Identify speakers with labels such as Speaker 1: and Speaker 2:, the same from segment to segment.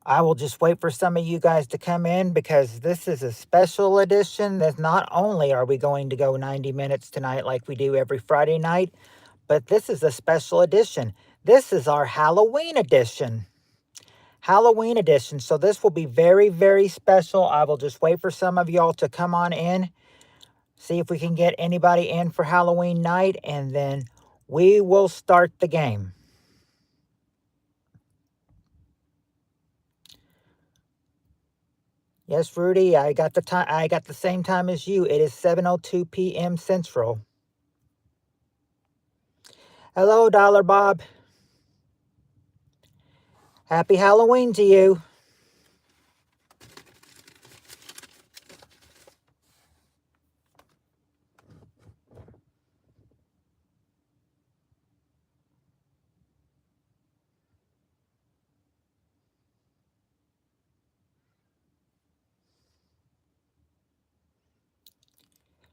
Speaker 1: I will just wait for some of you guys to come in because this is a special edition. That not only are we going to go 90 minutes tonight like we do every Friday night, but this is a special edition. This is our Halloween edition. Halloween edition. So this will be very, very special. I will just wait for some of y'all to come on in, see if we can get anybody in for Halloween night, and then we will start the game. Yes, Rudy, I got the time. I got the same time as you. It is 7:02 p.m. Central. Hello, Dollar Bob. Happy Halloween to you.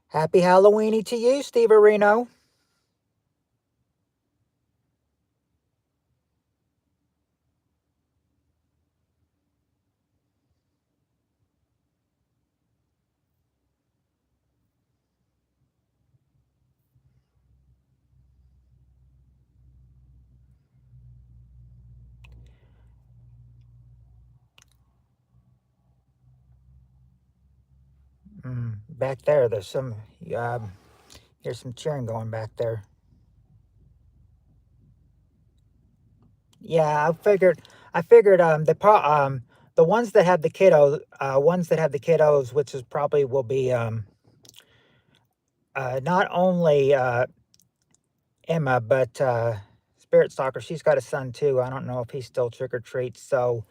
Speaker 1: Happy Halloweeny to you, Steve Areno. Back there, there's some. Here's some cheering going back there. Yeah, I figured the ones that have the kiddos, which is probably will be not only Emma, but Spirit Stalker. She's got a son too. I don't know if he still trick or treats, so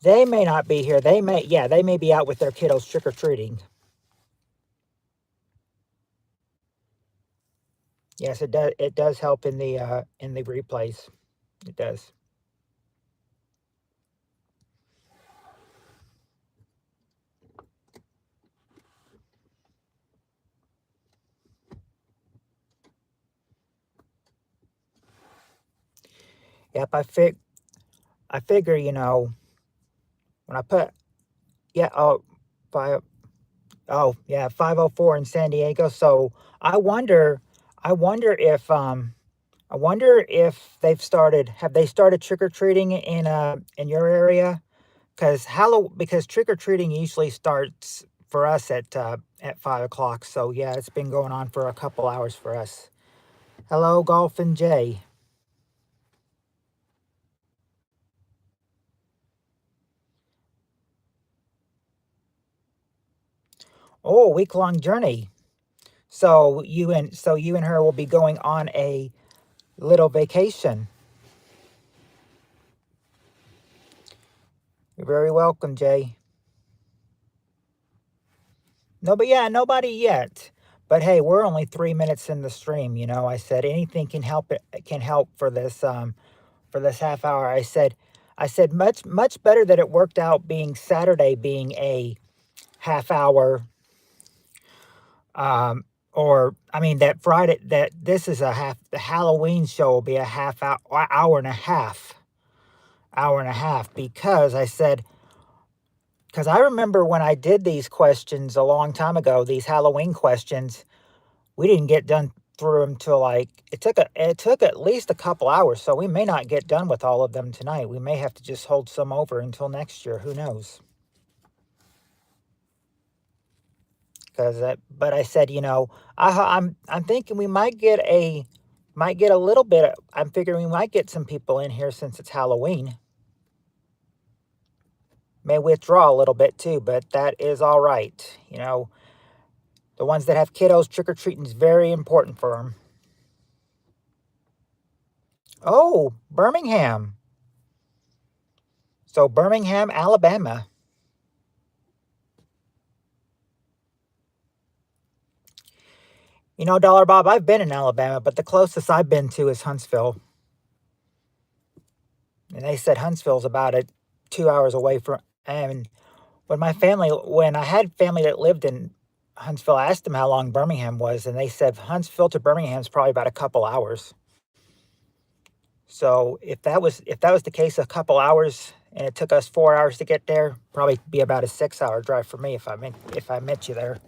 Speaker 1: they may not be here. They may be out with their kiddos trick or treating. Yes, it does. It does help in the replays. It does. Yep, I figure, when I put, yeah, yeah, 504 in San Diego. So I wonder, I wonder if, I wonder if have they started trick or treating in your area? Because trick or treating usually starts for us at 5 o'clock. So yeah, it's been going on for a couple hours for us. Hello, Golf and Jay. Oh, a week-long journey. So you and her will be going on a little vacation. You're very welcome, Jay. No, but yeah, nobody yet. But hey, we're only 3 minutes in the stream. I said anything can help. It can help for this half hour. I said much better that it worked out being Saturday being a half hour. Or I mean that Friday that this is the Halloween show will be a hour and a half because I remember when I did these questions a long time ago, these Halloween questions, we didn't get done through them till it took at least a couple hours, so we may not get done with all of them tonight. We may have to just hold some over until next year. Who knows? But I said, I'm thinking we might get a little bit. I'm figuring we might get some people in here since it's Halloween. May withdraw a little bit too, but that is all right. The ones that have kiddos, trick-or-treating is very important for them. Oh, Birmingham. So Birmingham, Alabama. Dollar Bob, I've been in Alabama, but the closest I've been to is Huntsville. And they said Huntsville's about 2 hours away from. And when I had family that lived in Huntsville, I asked them how long Birmingham was, and they said Huntsville to Birmingham is probably about a couple hours. So if that was the case, a couple hours and it took us 4 hours to get there. Probably be about a 6 hour drive for me if I met you there.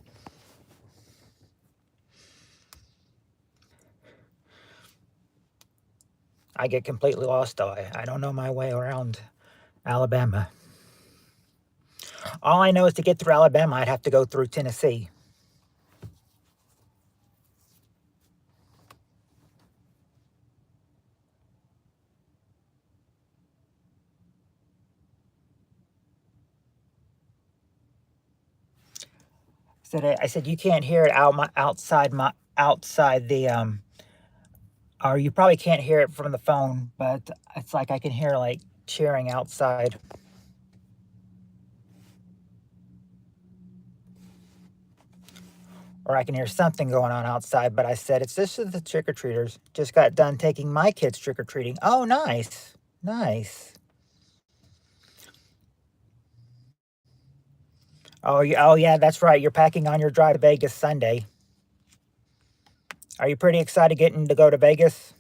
Speaker 1: I get completely lost though. I don't know my way around Alabama. All I know is to get through Alabama, I'd have to go through Tennessee. I said you can't hear it outside the or you probably can't hear it from the phone, but it's like I can hear like cheering outside. Or I can hear something going on outside, but I said it's just the trick-or-treaters. Just got done taking my kids trick-or-treating. Oh, nice. Nice. Oh yeah, that's right. You're packing on your drive to Vegas Sunday. Are you pretty excited getting to go to Vegas?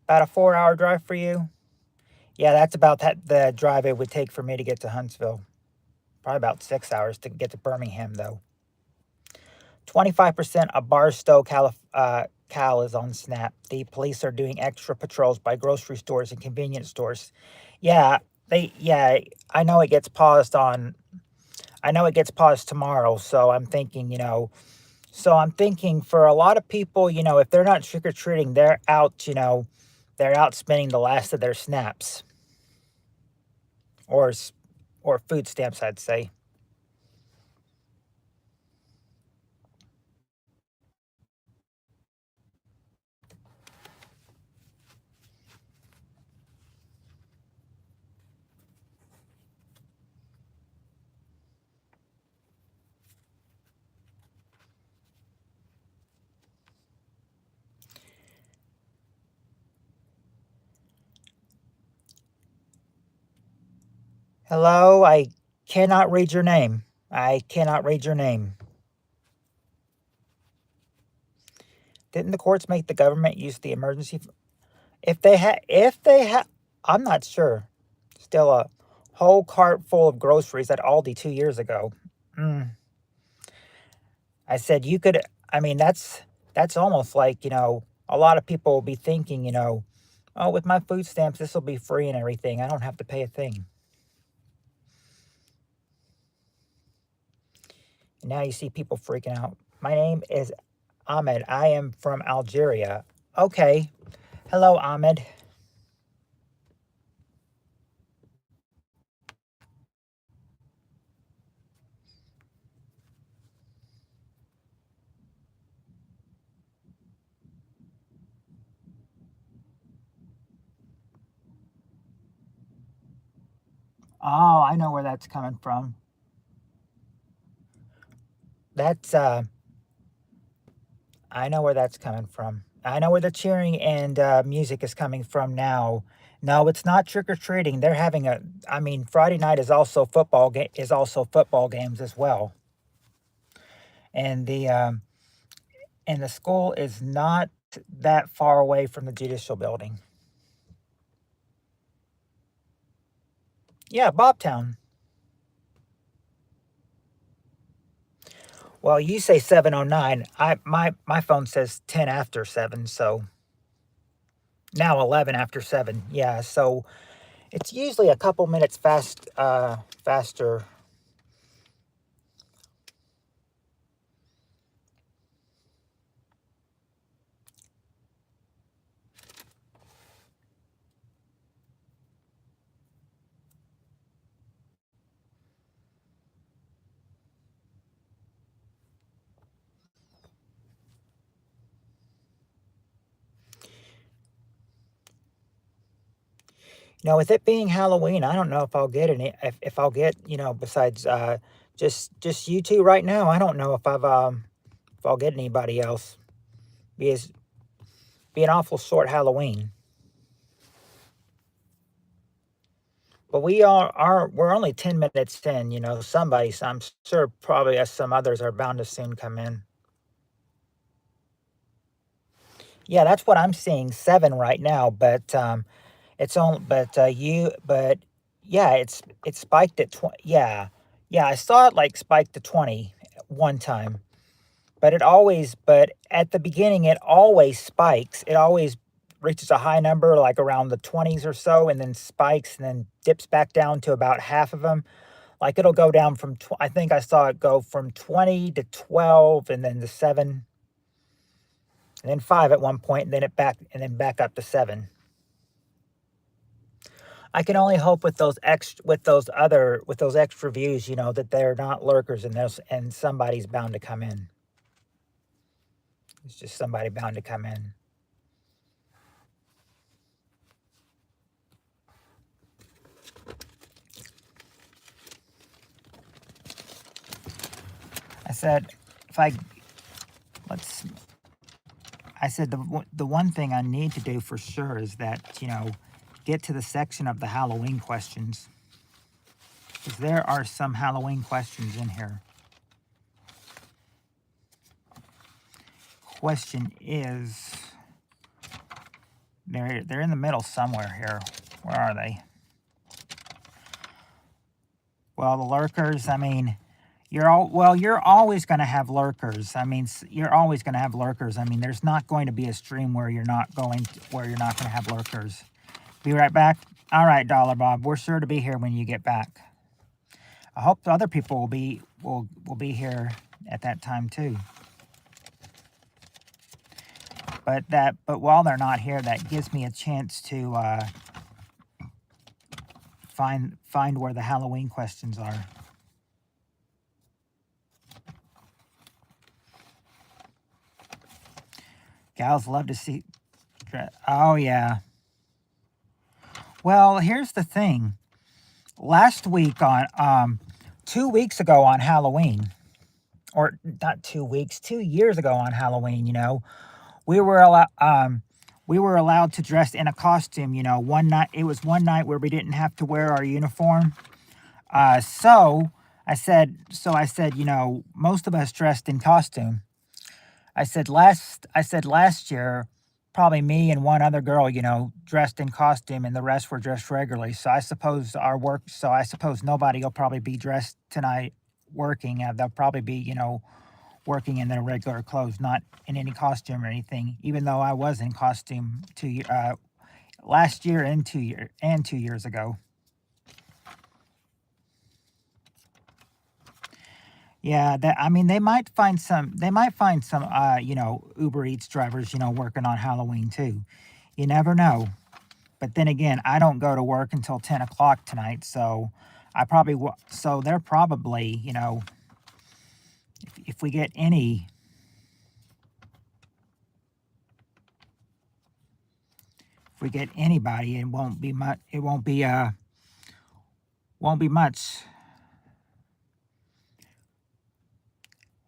Speaker 1: About a 4 hour drive for you? Yeah, that's about the drive it would take for me to get to Huntsville. Probably about 6 hours to get to Birmingham, though. 25% of Barstow, Cal is on Snap. The police are doing extra patrols by grocery stores and convenience stores. Yeah, yeah, I know it gets paused on. I know it gets paused tomorrow, so I'm thinking, for a lot of people, if they're not trick or treating, they're out, they're out spending the last of their snaps or or food stamps, I'd say. Hello, I cannot read your name. I cannot read your name. Didn't the courts make the government use the emergency? If they had, I'm not sure. Still a whole cart full of groceries at Aldi 2 years ago. Mm. I said you could. I mean, that's almost like a lot of people will be thinking, oh, with my food stamps, this will be free and everything. I don't have to pay a thing. And now you see people freaking out. My name is Ahmed. I am from Algeria. Okay. Hello, Ahmed. Oh, I know where that's coming from. That's I know where that's coming from. I know where the cheering and music is coming from now. No, it's not trick or treating. They're having a. I mean, Friday night is also football games as well, and the school is not that far away from the judicial building. Yeah, Bobtown. Well, you say 7:09. My phone says 10 after 7, so now 11 after 7. Yeah, so it's usually a couple minutes faster. With it being Halloween, I don't know if I'll get any if I'll get, besides just you two right now. I don't know if I'll get anybody else. Because be an awful short Halloween. But we're only 10 minutes in, somebody, so I'm sure probably some others are bound to soon come in. Yeah, that's what I'm seeing, 7 right now, but, it's only but yeah, it spiked at 20. Yeah. Yeah, I saw it, like, spike to 20 one time, but at the beginning, it always spikes. It always reaches a high number, like, around the 20s or so, and then spikes and then dips back down to about half of them. Like, it'll go down from I think I saw it go from 20 to 12 and then to 7, and then 5 at one point, and then back up to 7. I can only hope with those extra views, that they're not lurkers and somebody's bound to come in. It's just somebody bound to come in. I said, if I let's I said the one thing I need to do for sure is that, get to the section of the Halloween questions, because there are some Halloween questions in here. Question is, they're in the middle somewhere here. Where are they? Well, the lurkers, I mean, you're always going to have lurkers. I mean, you're always going to have lurkers. I mean, there's not going to be a stream where you're not going to have lurkers. Be right back. All right, Dollar Bob, we're sure to be here when you get back. I hope the other people will be here at that time too. But while they're not here, that gives me a chance to find where the Halloween questions are. Gals love to see. Oh yeah. Well, here's the thing. Last week 2 weeks ago on Halloween, or not 2 weeks, 2 years ago on Halloween, we were allowed to dress in a costume. One night it was one night where we didn't have to wear our uniform. So I said, most of us dressed in costume. I said last year, probably me and one other girl, dressed in costume, and the rest were dressed regularly. So I suppose nobody will probably be dressed tonight working. They'll probably be, working in their regular clothes, not in any costume or anything. Even though I was in costume last year and 2 years ago. Yeah, they might find some Uber Eats drivers, working on Halloween too. You never know. But then again, I don't go to work until 10 o'clock tonight, so so they're probably, if we get any, if we get anybody, it won't be much. It won't be much.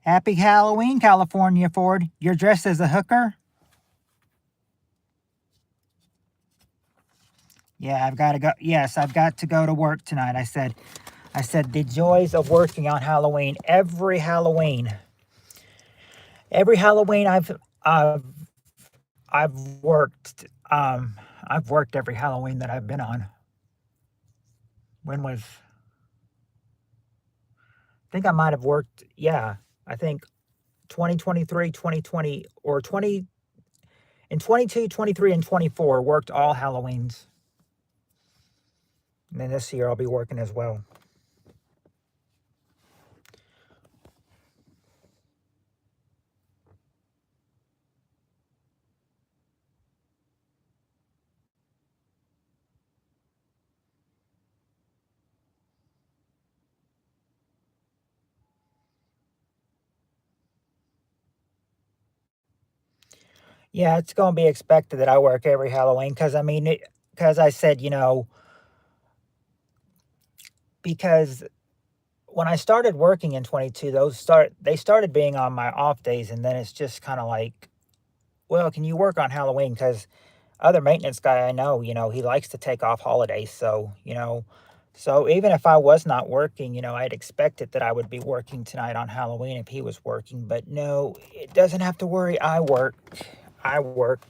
Speaker 1: Happy Halloween, California Ford. You're dressed as a hooker? Yeah, I've got to go. Yes, I've got to go to work tonight. I said the joys of working on Halloween. Every Halloween I've worked. I've worked every Halloween that I've been on. When was? I think I might have worked. Yeah, I think 2023, 2020, or 20 in 22, 23, and 24 worked all Halloweens. And then this year I'll be working as well. Yeah, it's going to be expected that I work every Halloween because I said, because when I started working in 22, they started being on my off days, and then it's just kind of like, well, can you work on Halloween? Because other maintenance guy I know, he likes to take off holidays, so So even if I was not working, I'd expected that I would be working tonight on Halloween if he was working. But no, it doesn't have to worry. I work. I work.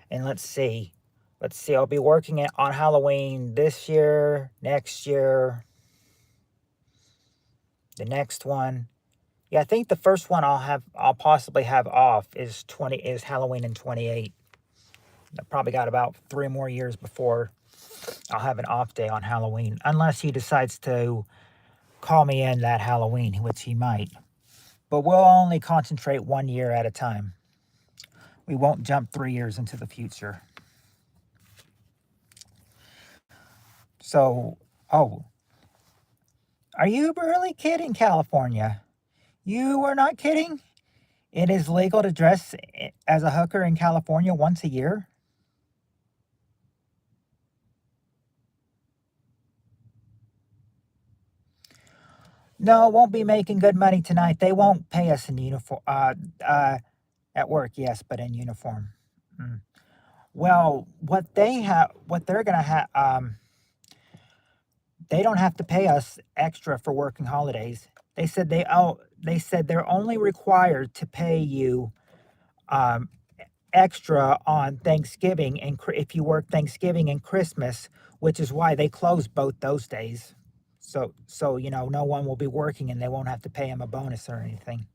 Speaker 1: And let's see. Let's see. I'll be working on Halloween this year, next year, the next one. Yeah, I think the first one I'll possibly have off is Halloween in 28. I probably got about 3 more years before I'll have an off day on Halloween, unless he decides to call me in that Halloween, which he might. But we'll only concentrate 1 year at a time. We won't jump 3 years into the future. So, oh, are you really kidding, California? You are not kidding? It is legal to dress as a hooker in California once a year? No, won't be making good money tonight. They won't pay us in uniform. At work, yes, but in uniform. Mm. Well, what they're gonna have, they don't have to pay us extra for working holidays. They said they're only required to pay you um, extra on Thanksgiving and if you work Thanksgiving and Christmas, which is why they close both those days. So no one will be working and they won't have to pay them a bonus or anything.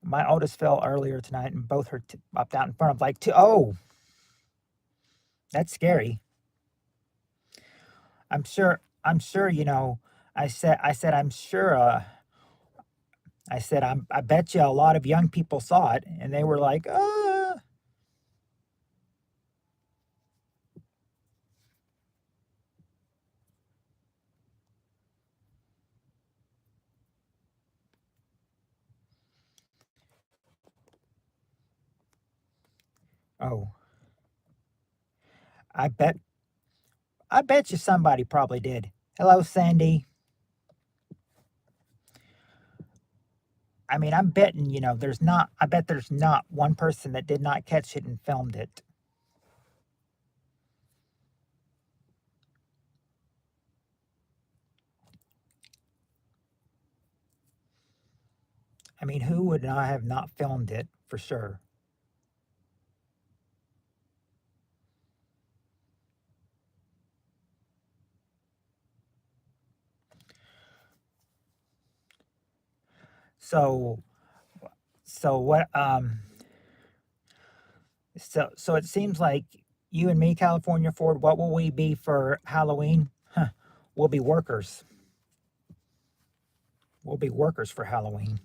Speaker 1: My oldest fell earlier tonight and both her popped out in front of like two. Oh, that's scary. I'm sure. I'm sure. I said. I'm sure. I said. I bet you a lot of young people saw it and they were like, oh. I bet. I bet you somebody probably did. Hello, Sandy. I mean, I'm betting. There's not. I bet there's not one person that did not catch it and filmed it. I mean, who would not have not filmed it for sure? So, so what? So it seems like you and me, California Ford. What will we be for Halloween? Huh, we'll be workers. We'll be workers for Halloween.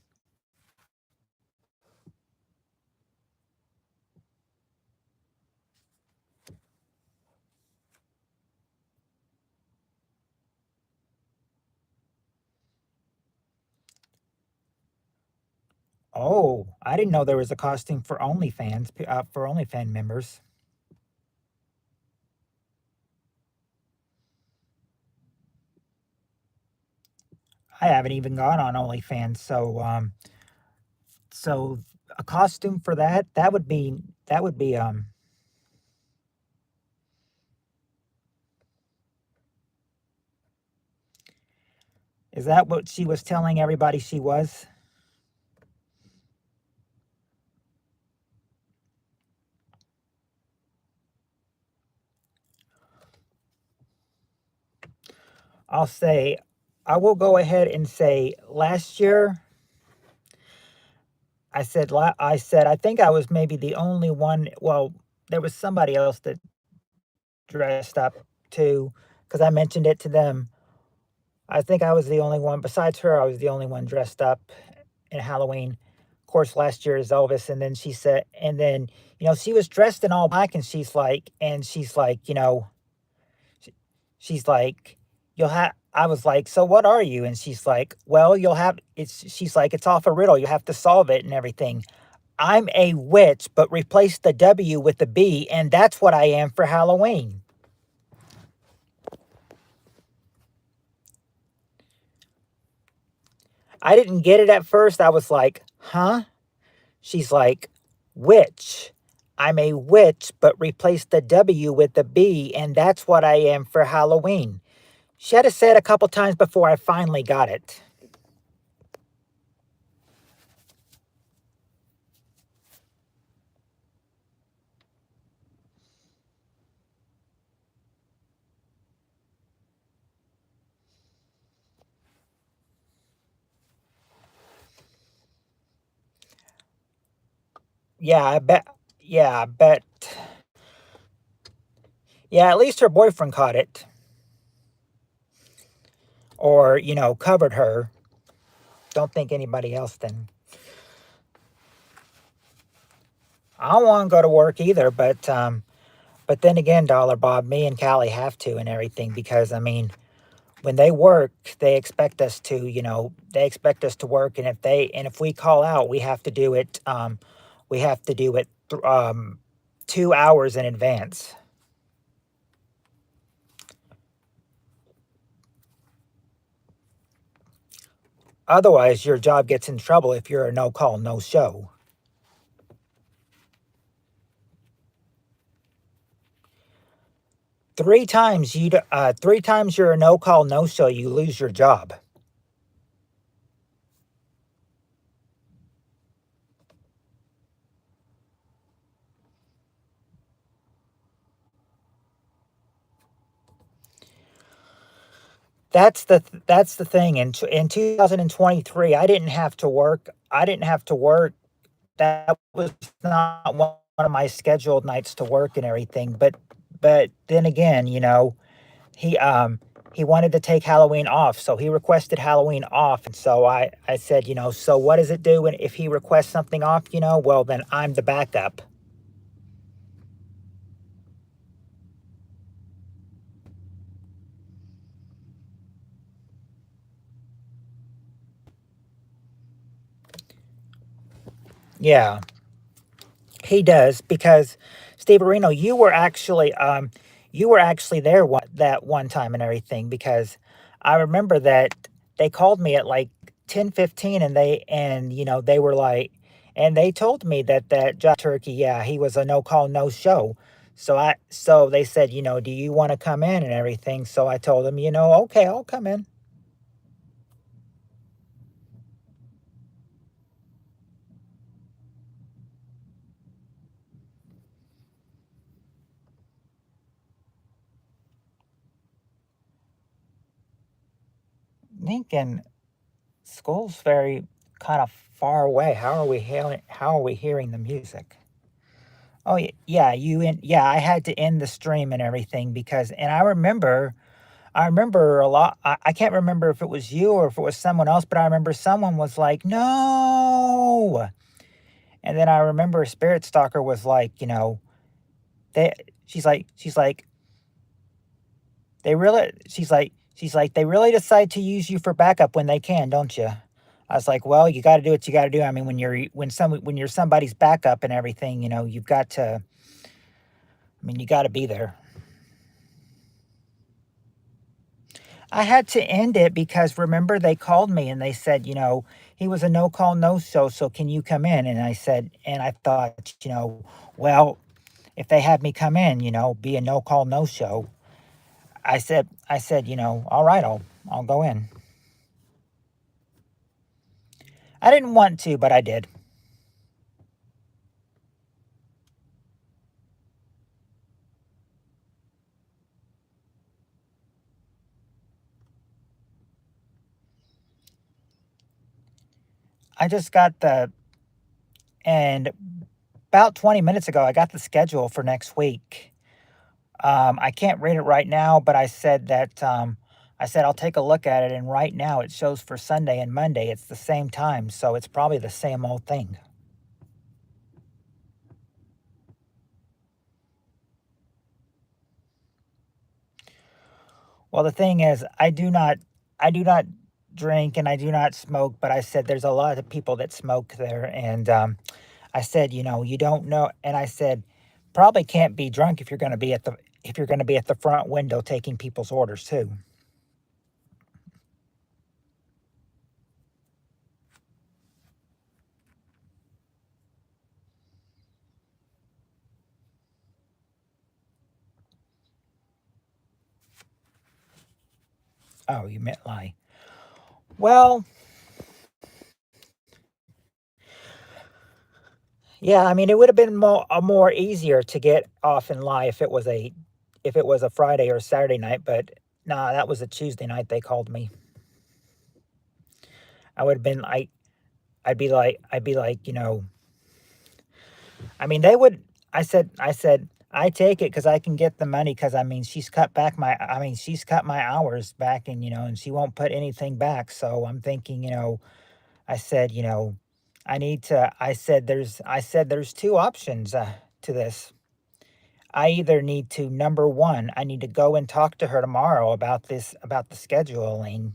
Speaker 1: Oh, I didn't know there was a costume for OnlyFans for OnlyFans members. I haven't even gone on OnlyFans, so a costume for that would be. Is that what she was telling everybody she was? I'll say, I will go ahead and say last year. I said I think I was maybe the only one. Well, there was somebody else that dressed up too, because I mentioned it to them. I think I was the only one. Besides her, I was the only one dressed up in Halloween. Of course, last year is Elvis, and then she said, and then she was dressed in all black, and she's like, she's like, you'll have. I was like, so what are you? And she's like, well, you'll have. It's. She's like, it's off a riddle. You have to solve it and everything. I'm a witch, but replace the W with the B, and that's what I am for Halloween. I didn't get it at first. I was like, huh? She's like, witch. I'm a witch, but replace the W with the B, and that's what I am for Halloween. She had to say it a couple times before I finally got it. Yeah, I bet. Yeah, I bet. Yeah, at least her boyfriend caught it. Or, covered her. Don't think anybody else then. I don't want to go to work either, but then again, Dollar Bob, me and Callie have to and everything because when they work, they expect us to, they expect us to work, and if we call out, we have to do it 2 hours in advance. Otherwise, your job gets in trouble if you're a no call, no show. 3 times you're a no call, no show, you lose your job. That's the thing. In 2023, I didn't have to work. I didn't have to work. That was not one of my scheduled nights to work and everything. But then again, he um he wanted to take Halloween off, so he requested Halloween off, and so I said, so what does it do when if he requests something off? Well then I'm the backup. Yeah. He does because Steve Areno, you were actually there that one time and everything because I remember that they called me at like 10:15 they were like and they told me that Josh Turkey, yeah, he was a no call no show. So they said, do you want to come in and everything? So I told them, okay, I'll come in. Lincoln school's very kind of far away. How are we hearing the music? Oh yeah, yeah, I had to end the stream and everything because and I remember a lot I can't remember if it was you or if it was someone else, but I remember someone was like, "No." And then I remember Spirit Stalker was like, they she's like they really decide to use you for backup when they can, don't you? I was like, "Well, you got to do what you got to do." I mean, when you're somebody's backup and everything, you've got to you got to be there. I had to end it because remember they called me and they said, he was a no call, no show. So can you come in? And I said, and I thought, well, if they have me come in, be a no call, no show. I said, all right, I'll go in. I didn't want to, but I did. I just got and about 20 minutes ago, I got the schedule for next week. I can't read it right now, but I said I'll take a look at it, and right now it shows for Sunday and Monday. It's the same time, so it's probably the same old thing. Well, the thing is, I do not drink and I do not smoke, but I said there's a lot of people that smoke there, and I said, you don't know, and I said probably can't be drunk if you're going to be at the front window taking people's orders too. Oh, you meant lie. Well, yeah, I mean, it would have been more easier to get off and lie if it was a Friday or Saturday night, but nah, that was a Tuesday night they called me. I would have been like, I'd be like, I mean, they would. I said, I take it because I can get the money because I mean, she's cut my hours back, and and she won't put anything back. So I'm thinking, I said, I need to. I said, there's two options to this. I either need to number one, I need to go and talk to her tomorrow about the scheduling.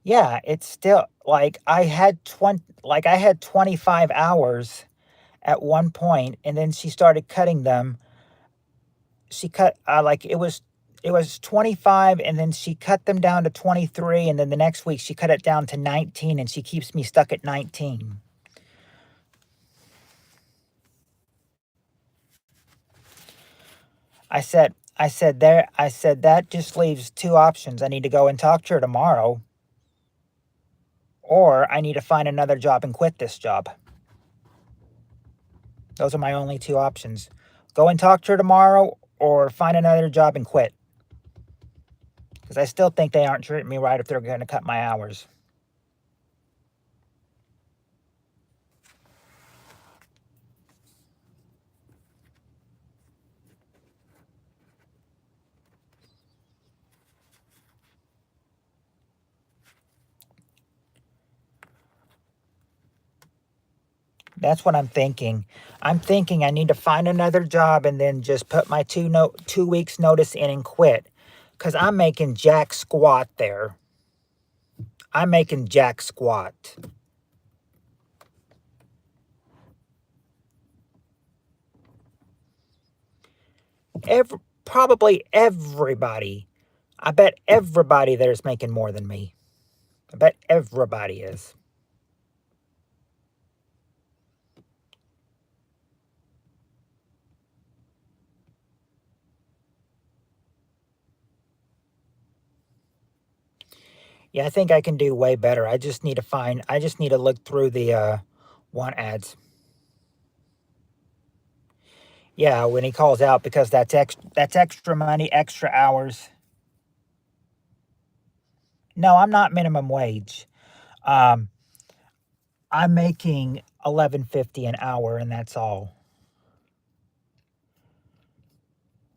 Speaker 1: Yeah, it's still like I had 25 hours at one point, and then she started cutting them. She cut like it was 25, and then she cut them down to 23, and then the next week she cut it down to 19, and she keeps me stuck at 19. I said that just leaves two options. I need to go and talk to her tomorrow, or I need to find another job and quit this job. Those are my only two options. Go and talk to her tomorrow, or find another job and quit. Because I still think they aren't treating me right if they're going to cut my hours. That's what I'm thinking. I'm thinking I need to find another job and then just put my 2 weeks notice in and quit. Cause I'm making jack squat there. I'm making jack squat. Probably everybody. I bet everybody there's making more than me. I bet everybody is. Yeah, I think I can do way better. I just need to look through the want ads. Yeah, when he calls out because that's extra money, extra hours. No, I'm not minimum wage. Um, I'm making 11.50 an hour, and that's all.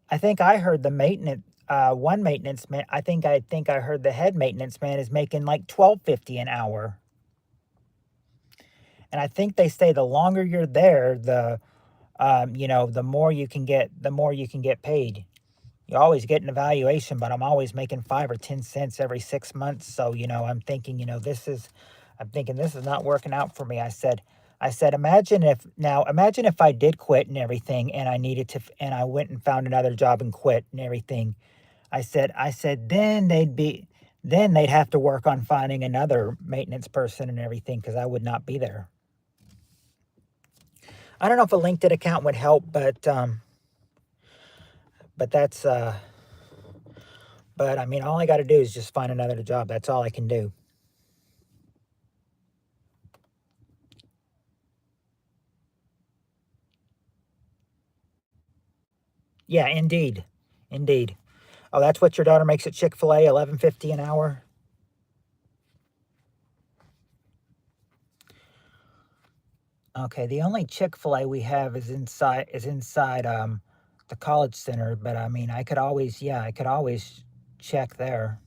Speaker 1: I think I heard the maintenance one maintenance man. I think I heard the head maintenance man is making like 12.50 an hour. And I think they say the longer you're there, the more you can get paid. You always get an evaluation, but I'm always making 5 or 10 cents every 6 months. So, I'm thinking this is not working out for me. I said, imagine if I did quit and everything, and and I went and found another job and quit and everything. I said, then they'd have to work on finding another maintenance person and everything because I would not be there. I don't know if a LinkedIn account would help, but but I mean, all I got to do is just find another job. That's all I can do. Yeah, indeed, indeed. Oh, that's what your daughter makes at Chick-fil-A, 11.50 an hour. Okay, the only Chick-fil-A we have is inside the college center, but I mean, I could always check there.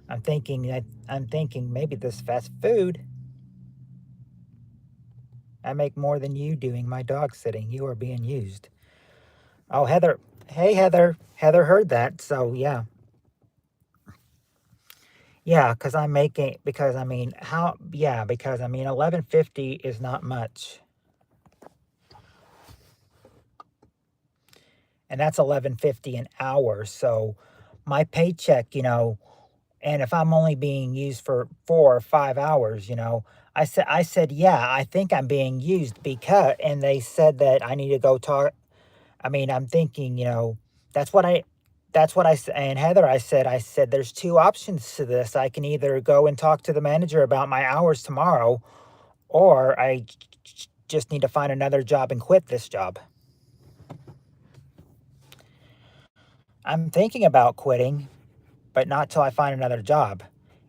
Speaker 1: I'm thinking maybe this fast food. I make more than you doing my dog sitting. You are being used. Oh, Heather. Hey, Heather. Heather heard that. So, yeah. Yeah, because I mean 11.50 is not much. And that's 11.50 an hour. So, my paycheck, and if I'm only being used for 4 or 5 hours, I said, "Yeah, I think I'm being used because," and they said that I need to go talk. I mean, I'm thinking, that's what that's what and Heather, I said, there's two options to this. I can either go and talk to the manager about my hours tomorrow, or just need to find another job and quit this job. I'm thinking about quitting, but not till I find another job.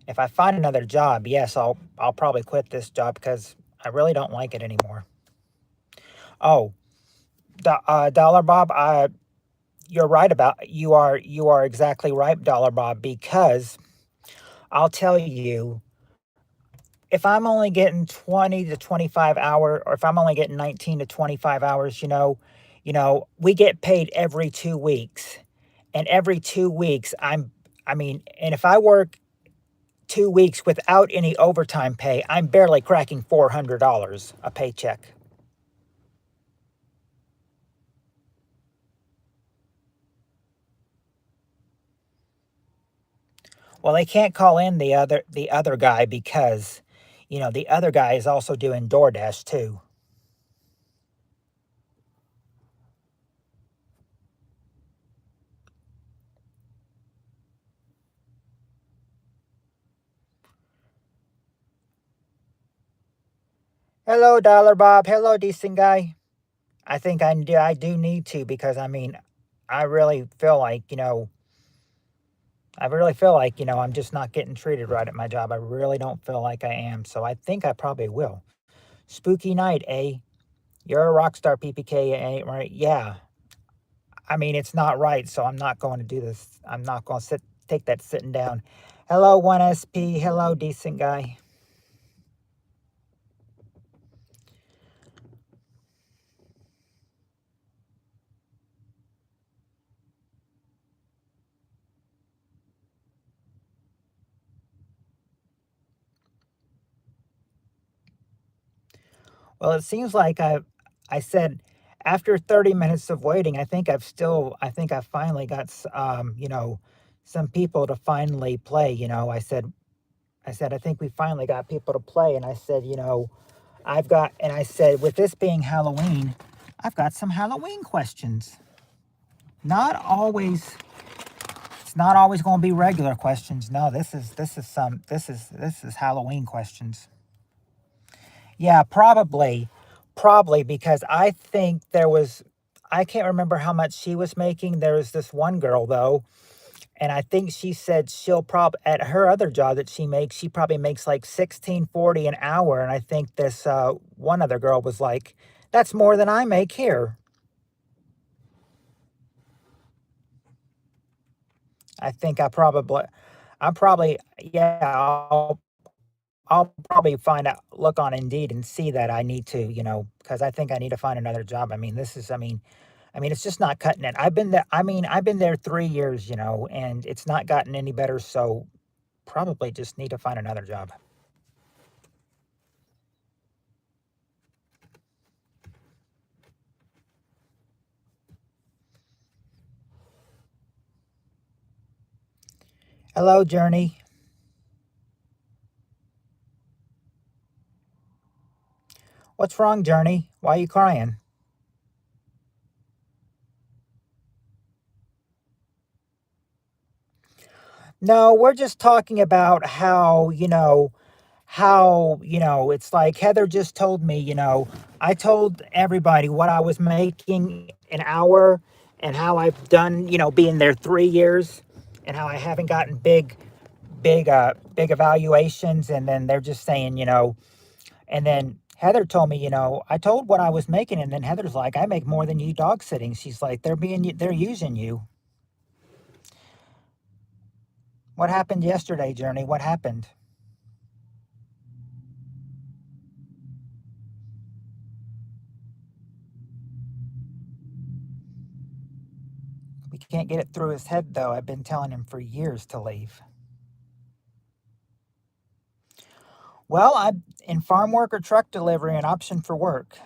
Speaker 1: If I find another job, yes, I'll probably quit this job because I really don't like it anymore. Oh, Dollar Bob, you're right about you are exactly right, Dollar Bob, because I'll tell you, if I'm only getting 20 to 25 hour, or if I'm only getting 19 to 25 hours, we get paid every 2 weeks. And every 2 weeks and if I work 2 weeks without any overtime pay, I'm barely cracking $400 a paycheck. Well, they can't call in the other guy because, the other guy is also doing DoorDash too. Hello, Dollar Bob. Hello, decent guy. I do need to, because I really feel like, I'm just not getting treated right at my job. I really don't feel like I am. So I think I probably will. Spooky night, eh? You're a rock star, PPK, ain't right? Yeah. It's not right, so I'm not going to do this. I'm not going to take that sitting down. Hello, 1SP. Hello, decent guy. Well, it seems like I said, after 30 minutes of waiting, I think I finally got, some people to finally play. I said, I think we finally got people to play. And I said, and I said, with this being Halloween, I've got some Halloween questions. Not always, it's not always going to be regular questions. No, this is Halloween questions. Yeah, probably because I think I can't remember how much she was making. There was this one girl though, and I think she said she'll at her other job that she probably makes like 16.40 an hour. And I think this one other girl was like, "That's more than I make here." I think yeah, I'll probably find out, look on Indeed and see that I need to, because I think I need to find another job. It's just not cutting it. I've been there 3 years, and it's not gotten any better. So probably just need to find another job. Hello, Journey. What's wrong, Journey? Why are you crying? No, we're just talking about how it's like Heather just told me, I told everybody what I was making an hour, and how I've done, being there 3 years, and how I haven't gotten big evaluations. And then they're just saying, and then Heather told me, I told what I was making, and then Heather's like, I make more than you dog sitting. She's like, they're using you. What happened yesterday, Journey? What happened? We can't get it through his head, though. I've been telling him for years to leave. Well, I'm in farm work or truck delivery, an option for work.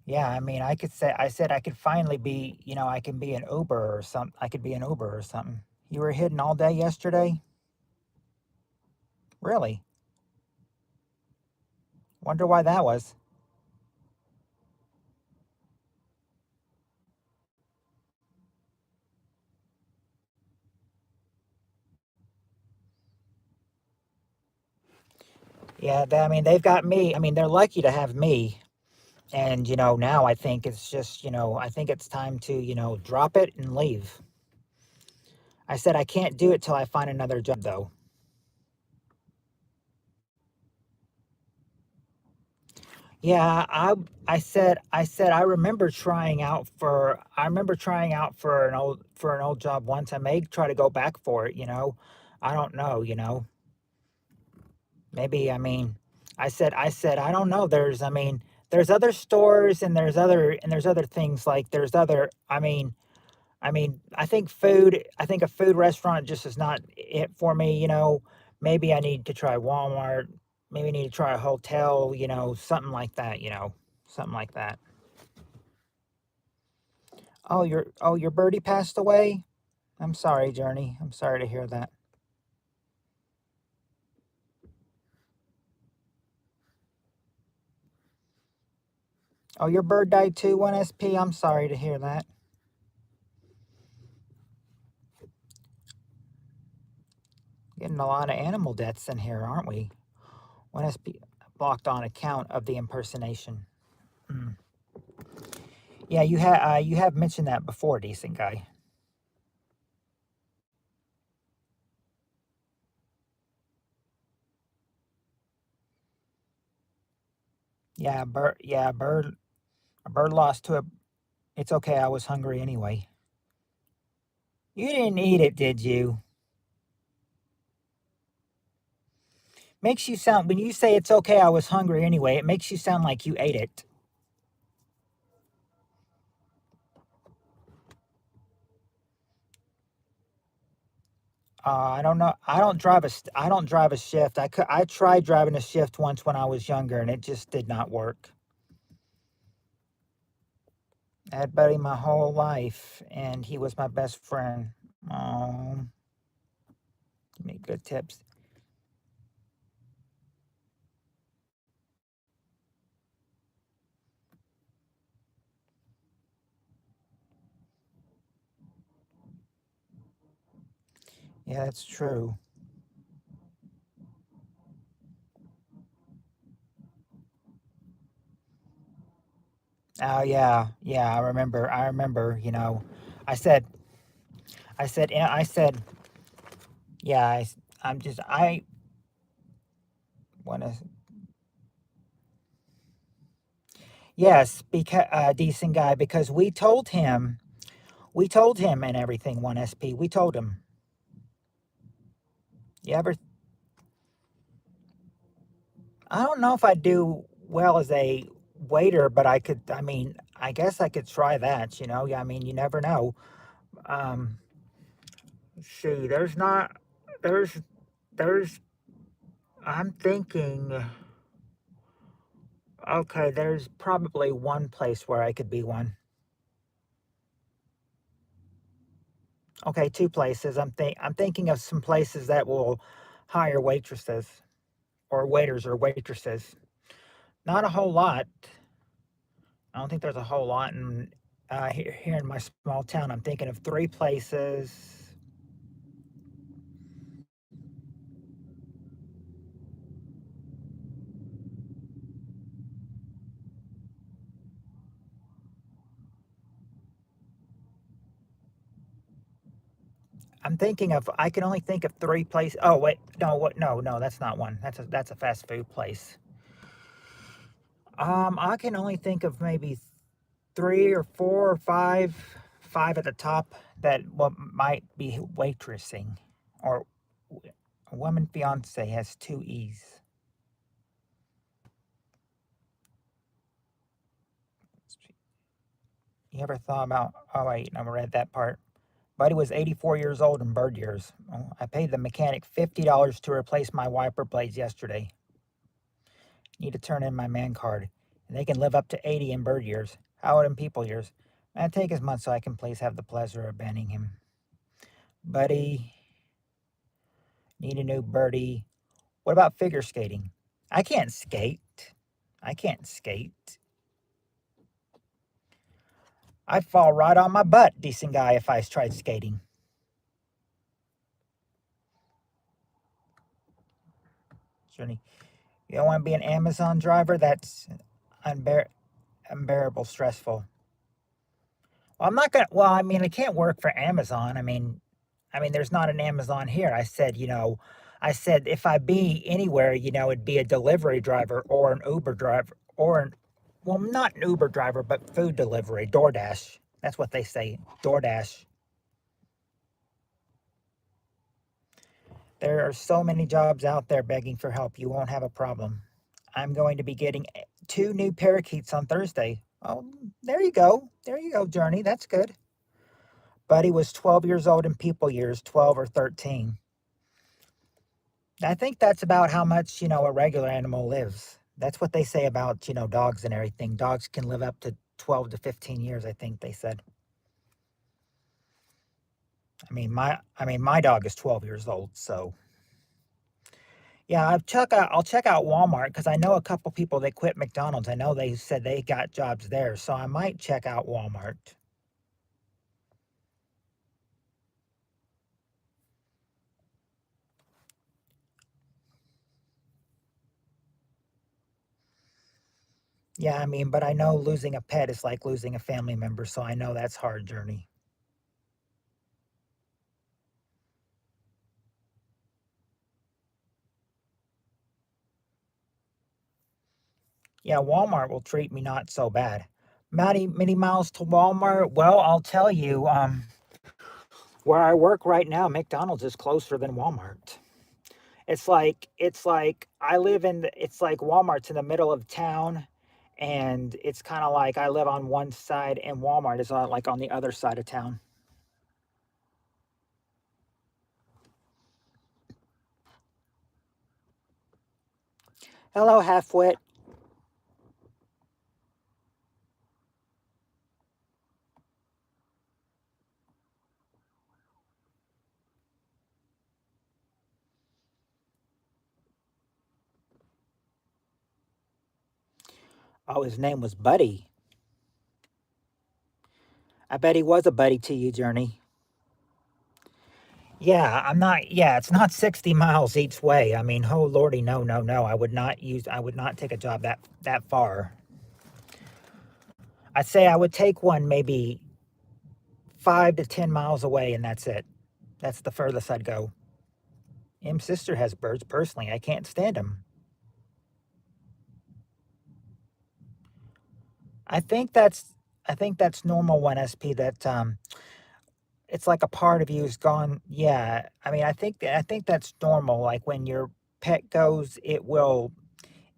Speaker 1: Yeah, I said I could finally be, I can be an Uber or something. I could be an Uber or something. You were hidden all day yesterday? Really? Wonder why that was. Yeah, I mean, they've got me. I mean, they're lucky to have me. And, now I think it's just, I think it's time to, drop it and leave. I said I can't do it till I find another job, though. Yeah, I said I remember trying out for an old job once. I may try to go back for it. I don't know. Maybe, I mean, I said I don't know. There's other stores, and there's other things, like there's other I think a food restaurant just is not it for me. Maybe I need to try Walmart, maybe I need to try a hotel, something like that. Something like that. Oh, your birdie passed away? I'm sorry, Journey. I'm sorry to hear that. Oh, your bird died too, 1SP. I'm sorry to hear that. Getting a lot of animal deaths in here, aren't we? 1SP blocked on account of the impersonation. Mm. Yeah, you have mentioned that before, decent guy. A bird lost to a. It's okay. I was hungry anyway. You didn't eat it, did you? Makes you sound, when you say it's okay, I was hungry anyway, it makes you sound like you ate it. I don't know. I don't drive a shift. I tried driving a shift once when I was younger, and it just did not work. I had Buddy my whole life, and he was my best friend. Oh, give me good tips. Yeah, that's true. Oh yeah, yeah. I remember. I remember. I said, I said, yeah. I want to. Yes, because decent guy, because we told him and everything. 1SP. We told him. You ever? I don't know if I do well as a waiter, but I could. I mean, I guess I could try that. Yeah. I mean, you never know. Um, see, there's not. There's. There's. I'm thinking. Okay, there's probably one place where I could be one. Okay, two places. I'm thinking of some places that will hire waitresses or waiters or waitresses. Not a whole lot. I don't think there's a whole lot here in my small town. I'm thinking of three places. I can only think of three places. Oh wait, no, what? No, no, that's not one. That's a fast food place. I can only think of maybe three or four or five at the top that what might be waitressing, or a woman fiance has two E's. You ever thought about? Oh wait, I read that part. Buddy was 84 years old in bird years. Oh, I paid the mechanic $50 to replace my wiper blades yesterday. Need to turn in my man card, and they can live up to 80 in bird years. How about in people years? I'd take his month so I can please have the pleasure of banning him. Buddy, need a new birdie. What about figure skating? I can't skate. I can't skate. I'd fall right on my butt, decent guy, if I tried skating. Journey, You don't want to be an Amazon driver? That's unbearable stressful. Well, I'm not gonna. Well, I mean, I can't work for Amazon. I mean, there's not an Amazon here. I said if I be anywhere, it'd be a delivery driver or an Uber driver well, not an Uber driver, but food delivery, DoorDash. That's what they say, DoorDash. There are so many jobs out there begging for help. You won't have a problem. I'm going to be getting two new parakeets on Thursday. Oh, there you go. There you go, Journey. That's good. Buddy was 12 years old in people years, 12 or 13. I think that's about how much, a regular animal lives. That's what they say about, dogs and everything. Dogs can live up to 12 to 15 years, I think they said. I mean my dog is 12 years old, so yeah, I'll check out Walmart because I know a couple people that quit McDonald's. I know they said they got jobs there, so I might check out Walmart. Yeah, but I know losing a pet is like losing a family member, so I know that's hard journey. Yeah, Walmart will treat me not so bad. Many miles to Walmart. Well, I'll tell you, where I work right now, McDonald's is closer than Walmart. It's like I live in it's like Walmart's in the middle of town, and it's kind of like I live on one side and Walmart is like on the other side of town. Hello, halfwit. Oh, his name was Buddy. I bet he was a buddy to you, Journey. Yeah, I'm not. Yeah, it's not 60 miles each way. Oh lordy, no, no, no. I would not take a job that far. I'd say I would take one maybe 5 to 10 miles away, and that's it. That's the furthest I'd go. M's sister has birds. Personally, I can't stand them. I think that's I think that's normal 1SP. That it's like a part of you is gone. Yeah, I think that's normal. Like when your pet goes, it will.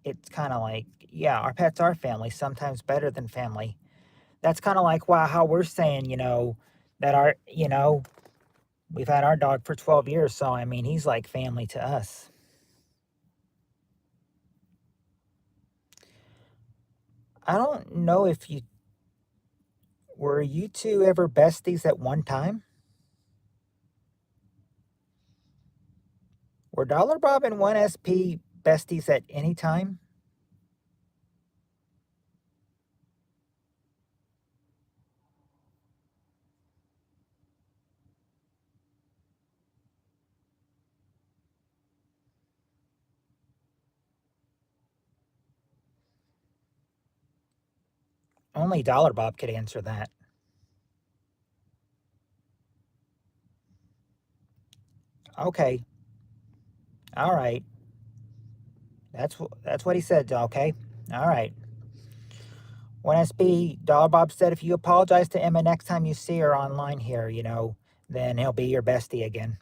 Speaker 1: It's kind of like, yeah, our pets are family. Sometimes better than family. That's kind of like, wow, how we're saying, that we've had our dog for 12 years. So he's like family to us. I don't know if you were you two ever besties at one time. Were Dollar Bob and 1SP besties at any time? Only Dollar Bob could answer that. Okay. All right. That's what he said. Okay. All right. 1SB, Dollar Bob said if you apologize to Emma next time you see her online here, then he'll be your bestie again.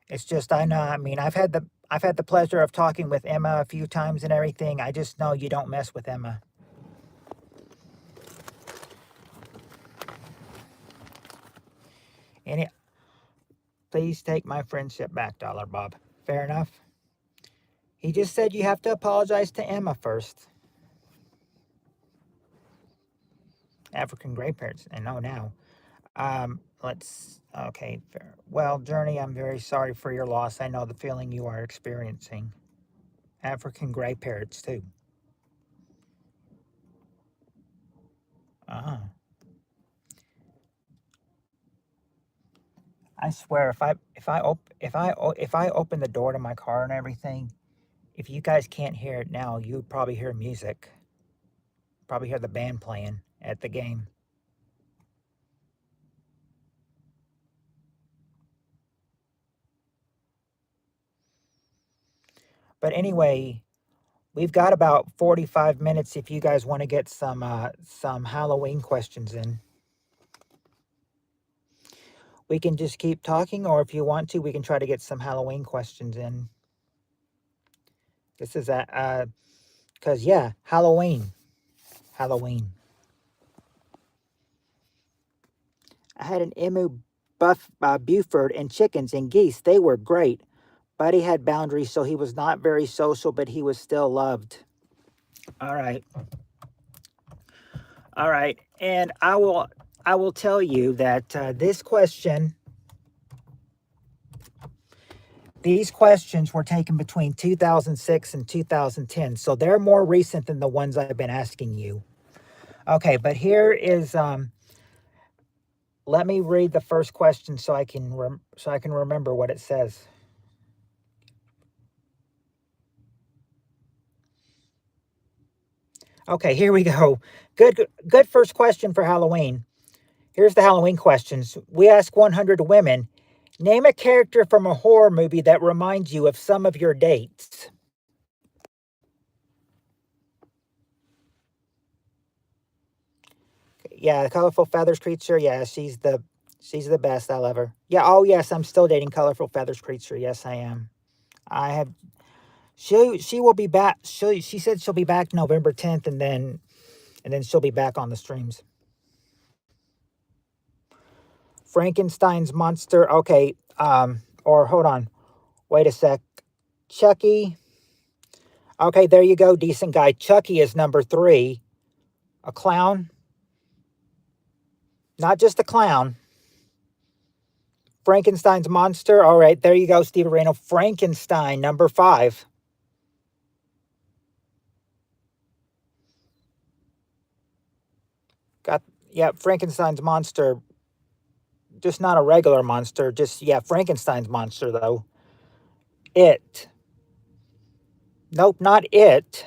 Speaker 1: It's just I know. I've had the pleasure of talking with Emma a few times and everything. I just know you don't mess with Emma. Any, please take my friendship back, Dollar Bob. Fair enough. He just said you have to apologize to Emma first. African grandparents, and no now. Okay. Well, Journey, I'm very sorry for your loss. I know the feeling you are experiencing. African gray parrots, too. Ah. I swear, if I open the door to my car and everything, if you guys can't hear it now, you would probably hear music. Probably hear the band playing at the game. But anyway, we've got about 45 minutes if you guys want to get some Halloween questions in. We can just keep talking, or if you want to, we can try to get some Halloween questions in. This is because yeah, Halloween. Halloween. I had an emu Buford and chickens and geese. They were great. Buddy had boundaries, so he was not very social, but he was still loved. All right. All right. And I will tell you that these questions were taken between 2006 and 2010. So they're more recent than the ones I've been asking you. Okay, but here is let me read the first question so I can remember what it says. Okay, here we go. Good first question for Halloween. Here's the Halloween questions. We ask 100 women, name a character from a horror movie that reminds you of some of your dates. Yeah, the colorful feathers creature. Yeah, she's the best I'll ever. Yeah, oh yes, I'm still dating colorful feathers creature. Yes, I am. I have she will be back. She said she'll be back November 10th and then she'll be back on the streams. Frankenstein's monster. Okay, or hold on. Wait a sec. Chucky. Okay, there you go, decent guy. Chucky is number 3. A clown. Not just a clown. Frankenstein's monster. All right, there you go, Steve Areno. Frankenstein, number 5. Got yeah, Frankenstein's monster. Just not a regular monster. Just yeah, Frankenstein's monster though. It. Nope, not it.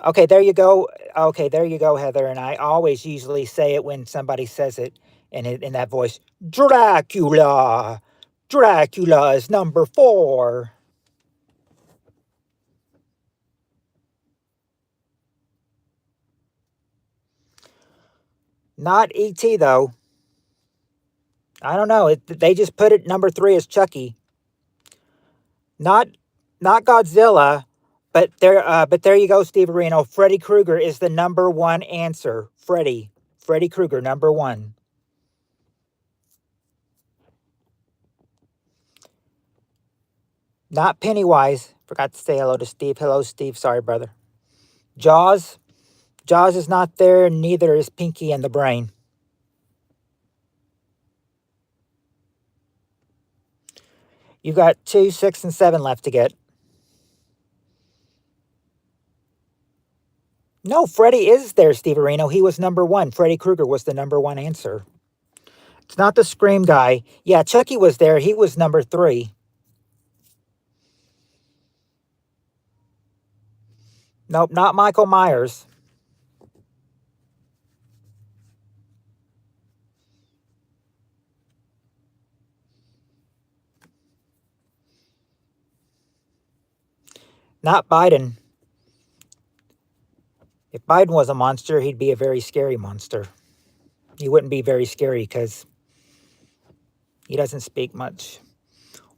Speaker 1: Okay, there you go. Okay, there you go, Heather. And I always usually say it when somebody says it in that voice. Dracula. Dracula is number 4. Not E.T. though. I don't know. They just put it number 3 as Chucky. Not not Godzilla, but there you go, Steve Areno. Freddy Krueger is the number 1 answer. Freddy Krueger, number 1. Not Pennywise. Forgot to say hello to Steve. Hello, Steve. Sorry, brother. Jaws. Jaws is not there. Neither is Pinky and the Brain. You've got 2, 6, and 7 left to get. No, Freddy is there, Steve Areno. He was number 1. Freddy Krueger was the number 1 answer. It's not the Scream guy. Yeah, Chucky was there. He was number 3. Nope, not Michael Myers. Not Biden. If Biden was a monster, he'd be a very scary monster. He wouldn't be very scary because he doesn't speak much.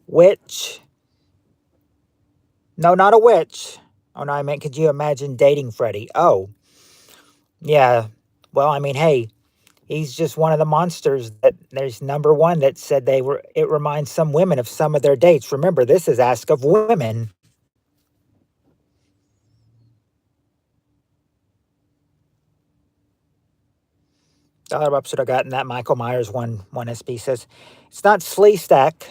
Speaker 1: Witch. No, not a witch. Oh, no, I meant, could you imagine dating Freddy? Oh, yeah. Well, I mean, hey, he's just one of the monsters that there's number 1 that said it reminds some women of some of their dates. Remember, this is Ask of Women. Dollar Bob should have gotten that Michael Myers one. 1SB says, it's not Slee Stack.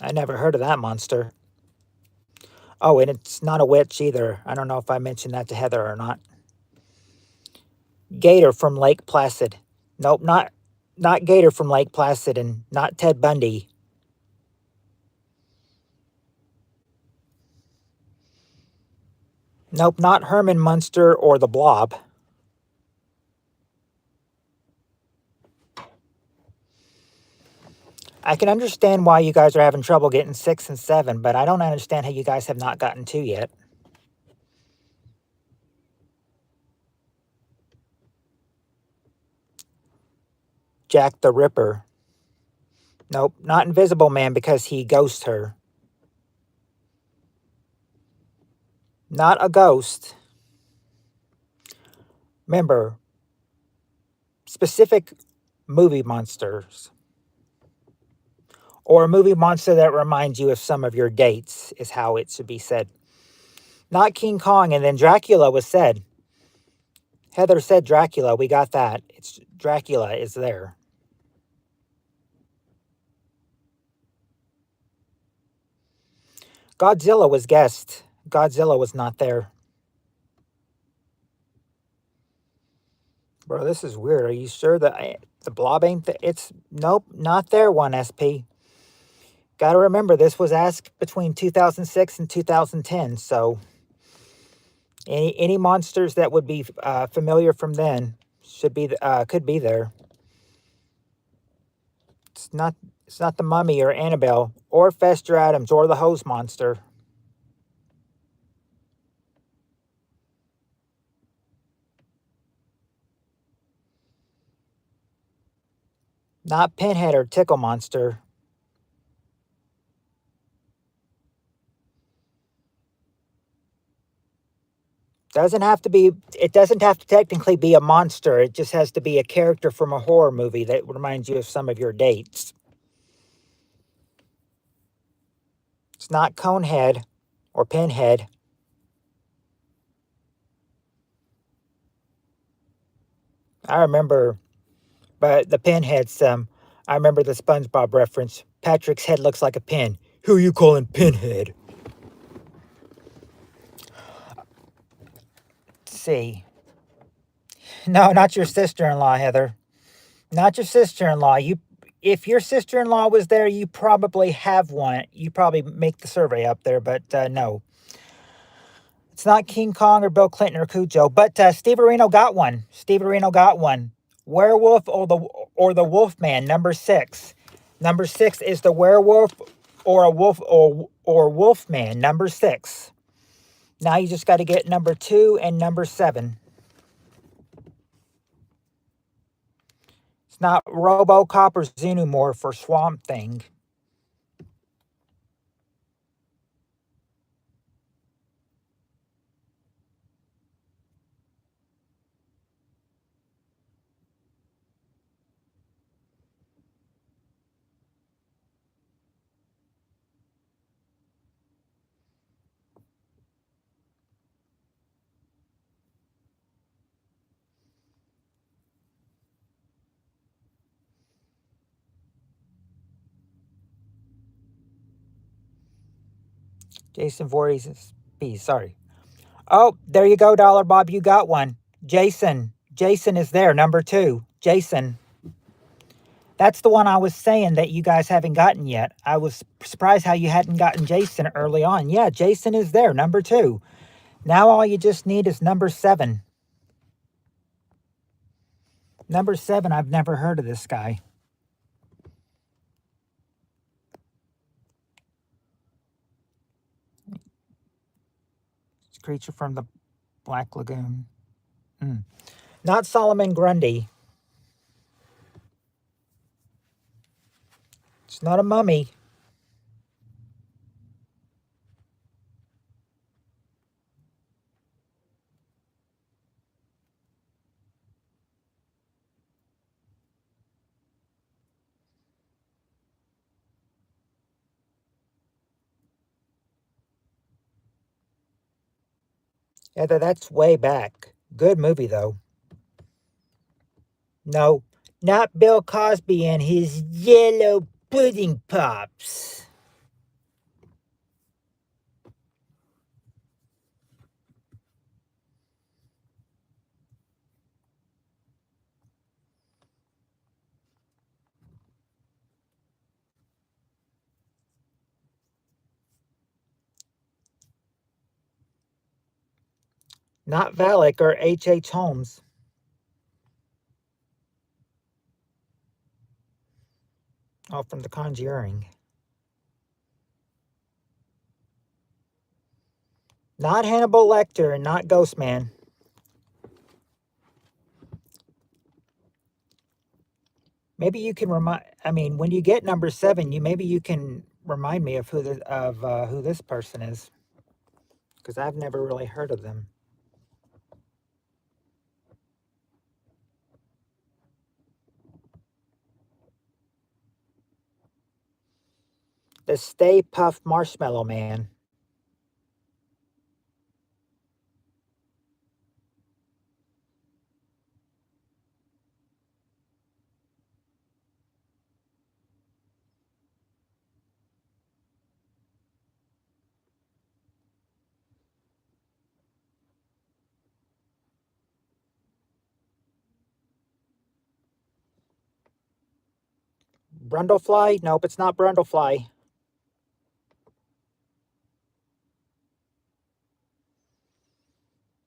Speaker 1: I never heard of that monster. Oh, and it's not a witch either. I don't know if I mentioned that to Heather or not. Gator from Lake Placid. Nope, not Gator from Lake Placid, and not Ted Bundy. Nope, not Herman Munster or the Blob. I can understand why you guys are having trouble getting 6 and 7, but I don't understand how you guys have not gotten 2 yet. Jack the Ripper. Nope, not Invisible Man because he ghosts her. Not a ghost. Remember, specific movie monsters. Or a movie monster that reminds you of some of your dates is how it should be said. Not King Kong, and then Dracula was said. Heather said Dracula, we got that. It's Dracula is there. Godzilla was guessed. Godzilla was not there. Bro, this is weird. Are you sure that the blob ain't there? It's, nope, not there, 1SP. Got to remember, this was asked between 2006 and 2010, so any monsters that would be familiar from then should be could be there. It's not the Mummy or Annabelle or Fester Adams or the Hose Monster. Not Pinhead or Tickle Monster. It doesn't have to technically be a monster. It just has to be a character from a horror movie that reminds you of some of your dates. It's not Conehead or Pinhead. I remember, but the Pinhead's, I remember the SpongeBob reference. Patrick's head looks like a pin. Who are you calling Pinhead? Let's see. No, not your sister-in-law, Heather. Not your sister-in-law. If your sister-in-law was there, you probably have one. You probably make the survey up there, but no. It's not King Kong or Bill Clinton or Cujo, but Steve Areno got one. Steve Areno got one. Werewolf or the Wolfman, number 6. Number 6 is the werewolf or a wolf or Wolfman, number 6. Now you just got to get number 2 and number 7. It's not RoboCop or Xenomorph or Swamp Thing. Jason Voorhees, sorry. Oh, there you go, Dollar Bob. You got one. Jason. Jason is there, number 2. Jason. That's the one I was saying that you guys haven't gotten yet. I was surprised how you hadn't gotten Jason early on. Yeah, Jason is there, number 2. Now all you just need is number 7. Number 7, I've never heard of this guy. It's a creature from the Black Lagoon. Not Solomon Grundy. It's not a mummy. Yeah, that's way back. Good movie, though. No, not Bill Cosby and his yellow pudding pops. Not Valak or H. H. Holmes. Oh, from The Conjuring. Not Hannibal Lecter, not Ghostman. Maybe you can remind. I mean, when you get number 7, maybe you can remind me of who this person is, because I've never really heard of them. The Stay Puft Marshmallow Man. Brundlefly? Nope, it's not Brundlefly.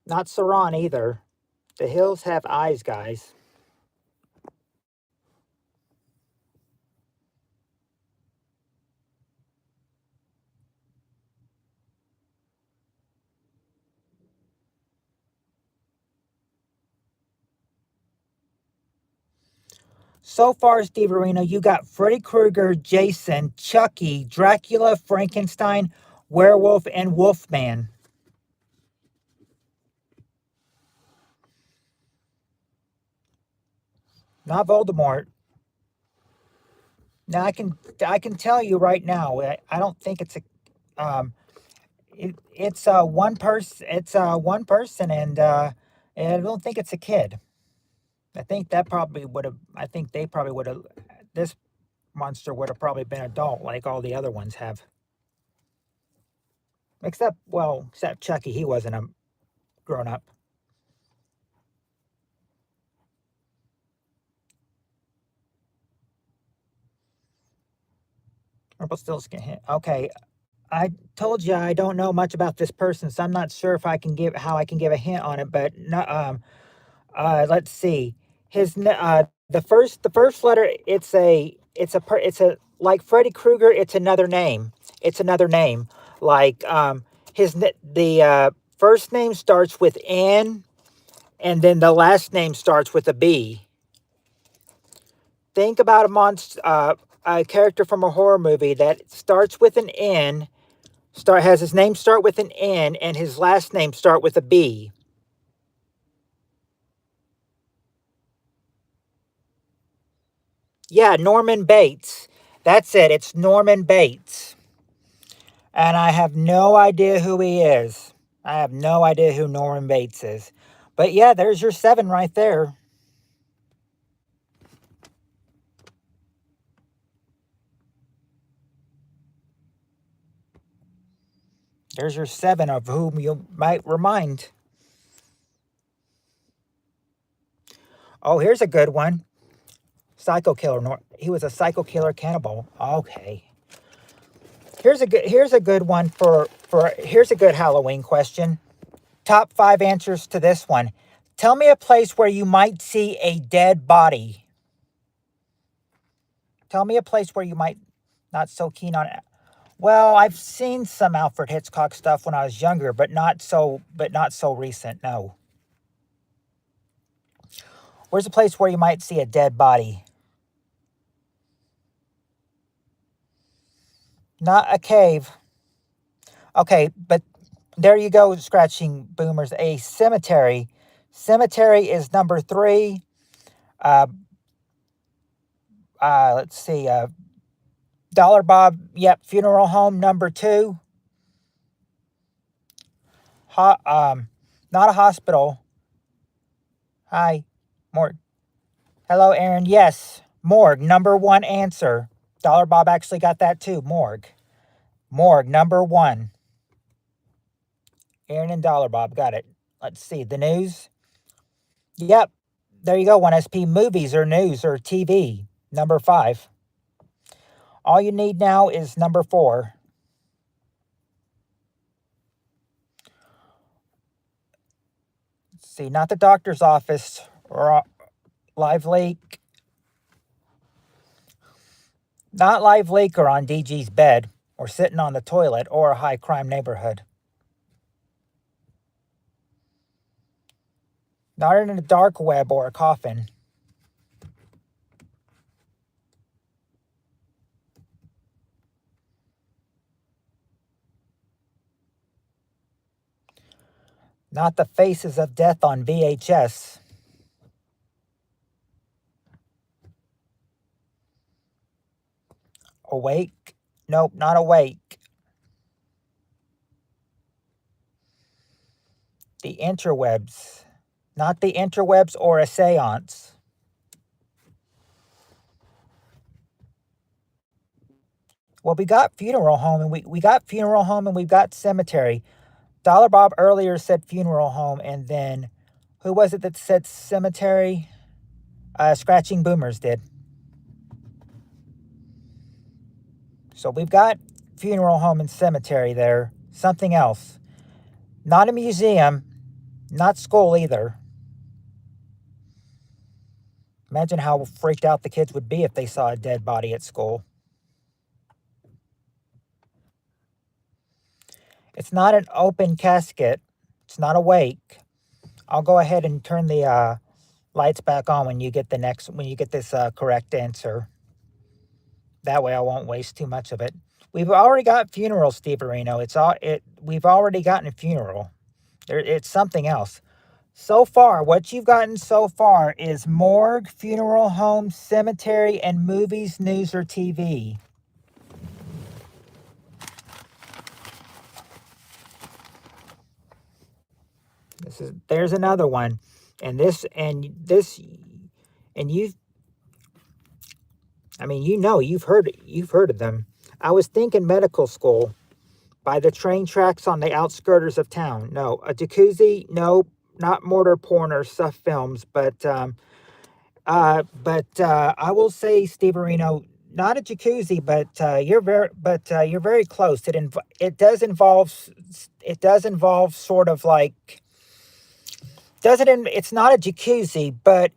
Speaker 1: Not Saran either. The hills have eyes, guys. So far, Steve Arena, you got Freddy Krueger, Jason, Chucky, Dracula, Frankenstein, Werewolf, and Wolfman. Not Voldemort. Now I can tell you right now. I don't think it's a it's one person. It's one person, and I don't think it's a kid. I think that probably would have. I think they probably would have. This monster would have probably been adult, like all the other ones have. Except Chucky. He wasn't a grown up. Rumpelstiltskin. Okay, I told you I don't know much about this person, so I'm not sure if I can give how I can give a hint on it. But no, let's see. The first letter. It's a like Freddy Krueger. It's another name. It's another name. Like the first name starts with N, and then the last name starts with a B. Think about a character from a horror movie that starts with an N, has his name start with an N, and his last name start with a B. Yeah, Norman Bates. That's it. It's Norman Bates. And I have no idea who he is. I have no idea who Norman Bates is. But yeah, there's your 7 right there. There's your 7 of whom you might remind. Oh, here's a good one. Psycho killer. He was a psycho killer cannibal. Okay. Here's a good one for here's a good Halloween question. Top 5 answers to this one. Tell me a place where you might see a dead body. Tell me a place where you might not so keen on it. Well, I've seen some Alfred Hitchcock stuff when I was younger, but not so recent. No. Where's a place where you might see a dead body? Not a cave. Okay, but there you go, scratching boomers. A cemetery. Cemetery is number 3. Uh, let's see. Dollar Bob. Yep. Funeral home number 2. Ho- um, Not a hospital. Hi, more. Hello, Aaron. Yes, morgue, number one answer. Dollar Bob actually got that too. Morgue. Morgue, number one. Aaron and Dollar Bob got it. Let's see. The news. Yep. There you go. 1SP movies or news or TV. Number five. All you need now is number four. Let's see. Not the doctor's office or Live Leak. Not Live Leak or on DG's bed or sitting on the toilet or a high crime neighborhood. Not in a dark web or a coffin. Not the faces of death on VHS. Awake? Nope, not awake. The interwebs. Not the interwebs or a seance. Well, we got funeral home and we got funeral home and we've got cemetery. Dollar Bob earlier said funeral home, and then who was it that said cemetery? Scratching Boomers did. So we've got funeral home and cemetery there. Something else. Not a museum, not school either. Imagine how freaked out the kids would be if they saw a dead body at school. It's not an open casket. It's not awake. I'll go ahead and turn the lights back on when you get this correct answer. That way I won't waste too much of it. We've already got funeral, Steve Areno. We've already gotten a funeral. It's something else. So far, what you've gotten so far is morgue, funeral home, cemetery, and movies, news, or TV. There's another one, and you. I mean, you've heard of them. I was thinking medical school, by the train tracks on the outskirts of town. No, a jacuzzi. No, not mortar porn or stuff films, but I will say, Steve Areno, not a jacuzzi, but you're very close. It does involve sort of like it's not a jacuzzi, but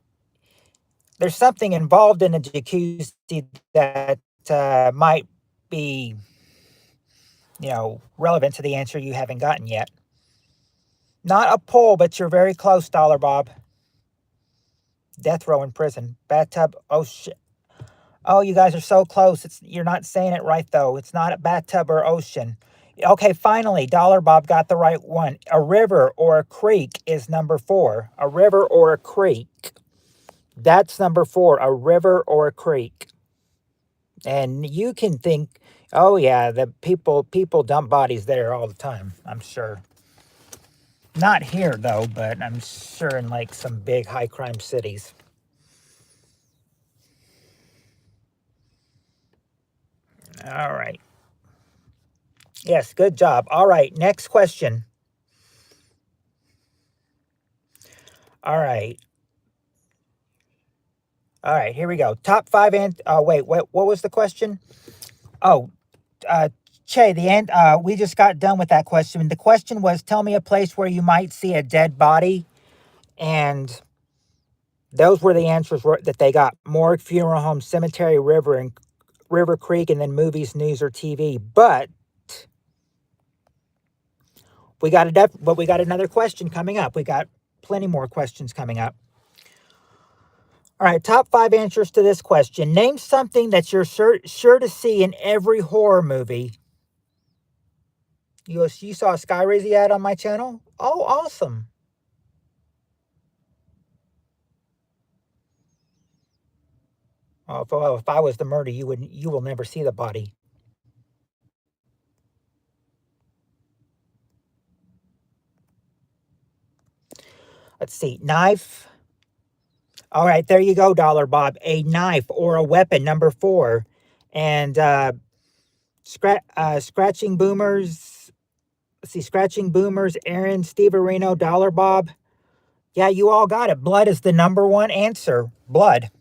Speaker 1: there's something involved in a jacuzzi that might be, relevant to the answer you haven't gotten yet. Not a pool, but you're very close, Dollar Bob. Death row in prison. Bathtub. Oh, shit. Oh, you guys are so close. You're not saying it right, though. It's not a bathtub or ocean. Okay, finally, Dollar Bob got the right one. A river or a creek is number four. A river or a creek. That's number four. A river or a creek. And you can think, oh yeah, the people dump bodies there all the time, I'm sure. Not here though, but I'm sure in like some big high crime cities. All right. Yes, good job. All right, next question. All right. All right, here we go. Top five wait, what was the question? Oh, uh Che, we just got done with that question. The question was, tell me a place where you might see a dead body, and those were the answers that they got: morgue, funeral home, cemetery, river, and River Creek, and then movies, news, or TV. But we got another question coming up. We got plenty more questions coming up. All right, top five answers to this question. Name something that you're sure to see in every horror movie. You saw a Skyrazy ad on my channel? Oh, awesome. Oh, if I was the murder, you will never see the body. Let's see. Knife. All right, there you go, Dollar Bob. A knife or a weapon, number 4. And scratching boomers. Let's see, scratching boomers. Aaron, Steve Areno, Dollar Bob. Yeah, you all got it. Blood is the number 1 answer. Blood.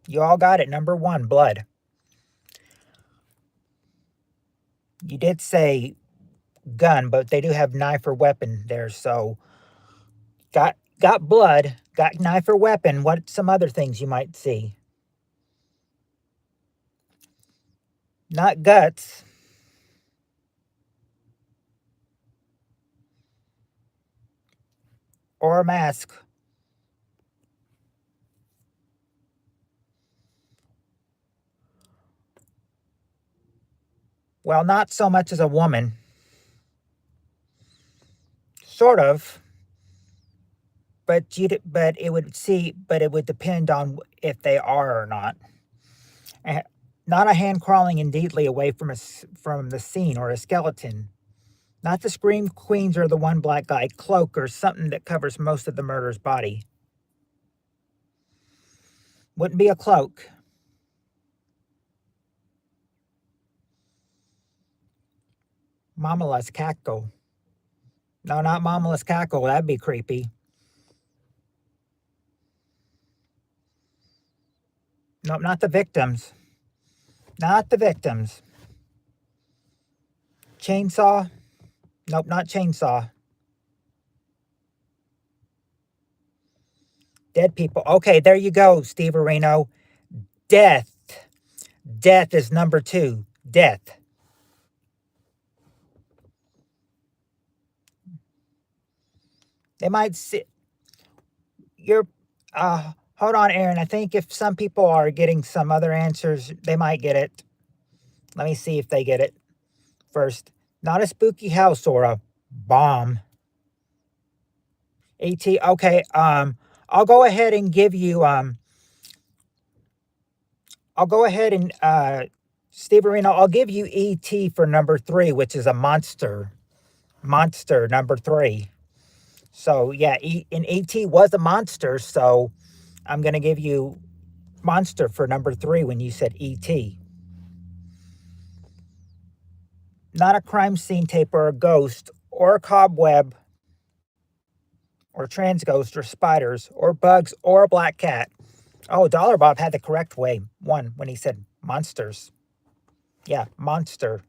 Speaker 1: You all got it. Number 1, blood. You did say gun, but they do have knife or weapon there. So got blood, got knife or weapon. What some other things you might see? Not guts. Or a mask. Well, not so much as a woman. Sort of. But it would depend on if they are or not. Not a hand crawling indeedly away from the scene or a skeleton. Not the scream queens or the one black guy. Cloak or something that covers most of the murderer's body. Wouldn't be a cloak. Mama's cackle. No, not Mama's cackle. That'd be creepy. Nope, not the victims. Not the victims. Chainsaw? Nope, not chainsaw. Dead people. Okay, there you go, Steve Areno. Death. Death is number 2. Death. They might see. You're. Hold on, Aaron. I think if some people are getting some other answers, they might get it. Let me see if they get it first. Not a spooky house or a bomb. AT. Okay. I'll go ahead and give you. I'll go ahead and Steve Arena. I'll give you ET for number 3, which is a monster. Monster number 3. So yeah, and ET was a monster. So I'm gonna give you monster for number 3 when you said ET. Not a crime scene tape or a ghost or a cobweb or trans ghost or spiders or bugs or a black cat. Oh, Dollar Bob had the correct one when he said monsters. Yeah, monster.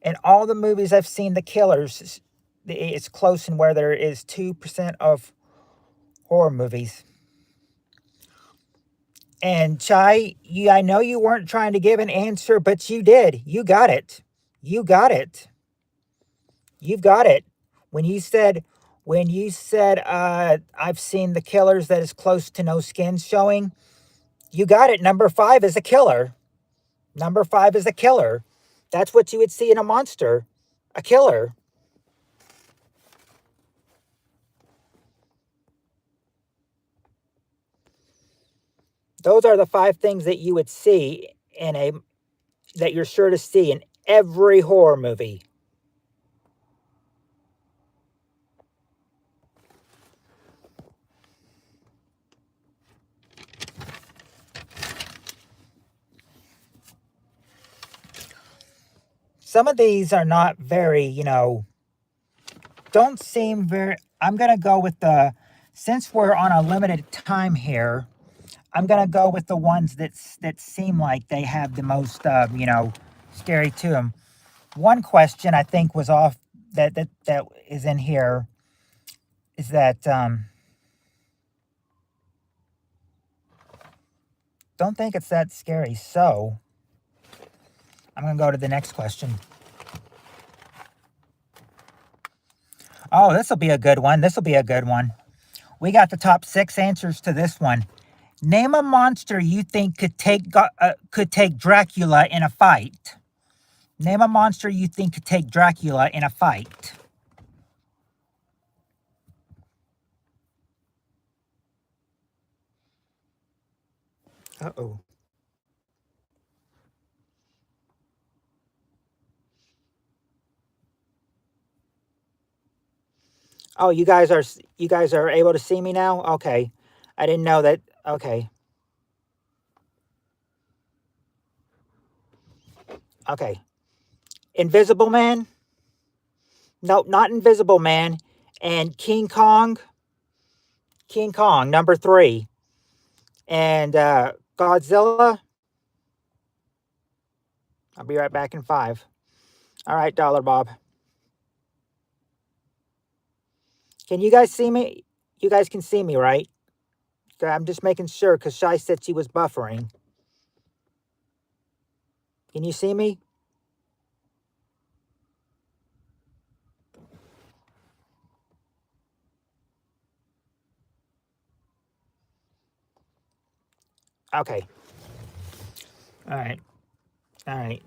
Speaker 1: In all the movies I've seen, the killers, it's close in where there is 2% of horror movies. And Chai, I know you weren't trying to give an answer, but you did. You got it. You got it. You've got it. When you said, I've seen the killers that is close to no skin showing, you got it. Number 5 is a killer. Number 5 is a killer. That's what you would see in a monster. A killer. Those are the 5 things that you would see that you're sure to see in every horror movie. Some of these are not very, don't seem very. I'm going to go with since we're on a limited time here, I'm going to go with the ones that seem like they have the most, scary to them. One question I think was off that is in here is that, don't think it's that scary. So I'm going to go to the next question. Oh, this will be a good one. This will be a good one. We got the top 6 answers to this one. Name a monster you think could take Dracula in a fight. Name a monster you think could take Dracula in a fight. Uh-oh. Oh, you guys are able to see me now? Okay. I didn't know that. Okay. Okay. Invisible Man? Nope, not Invisible Man. And King Kong, number 3. And Godzilla. I'll be right back in 5. All right, Dollar Bob. Can you guys see me? You guys can see me, right? Okay, I'm just making sure because Shai said she was buffering. Can you see me? Okay. All right. All right.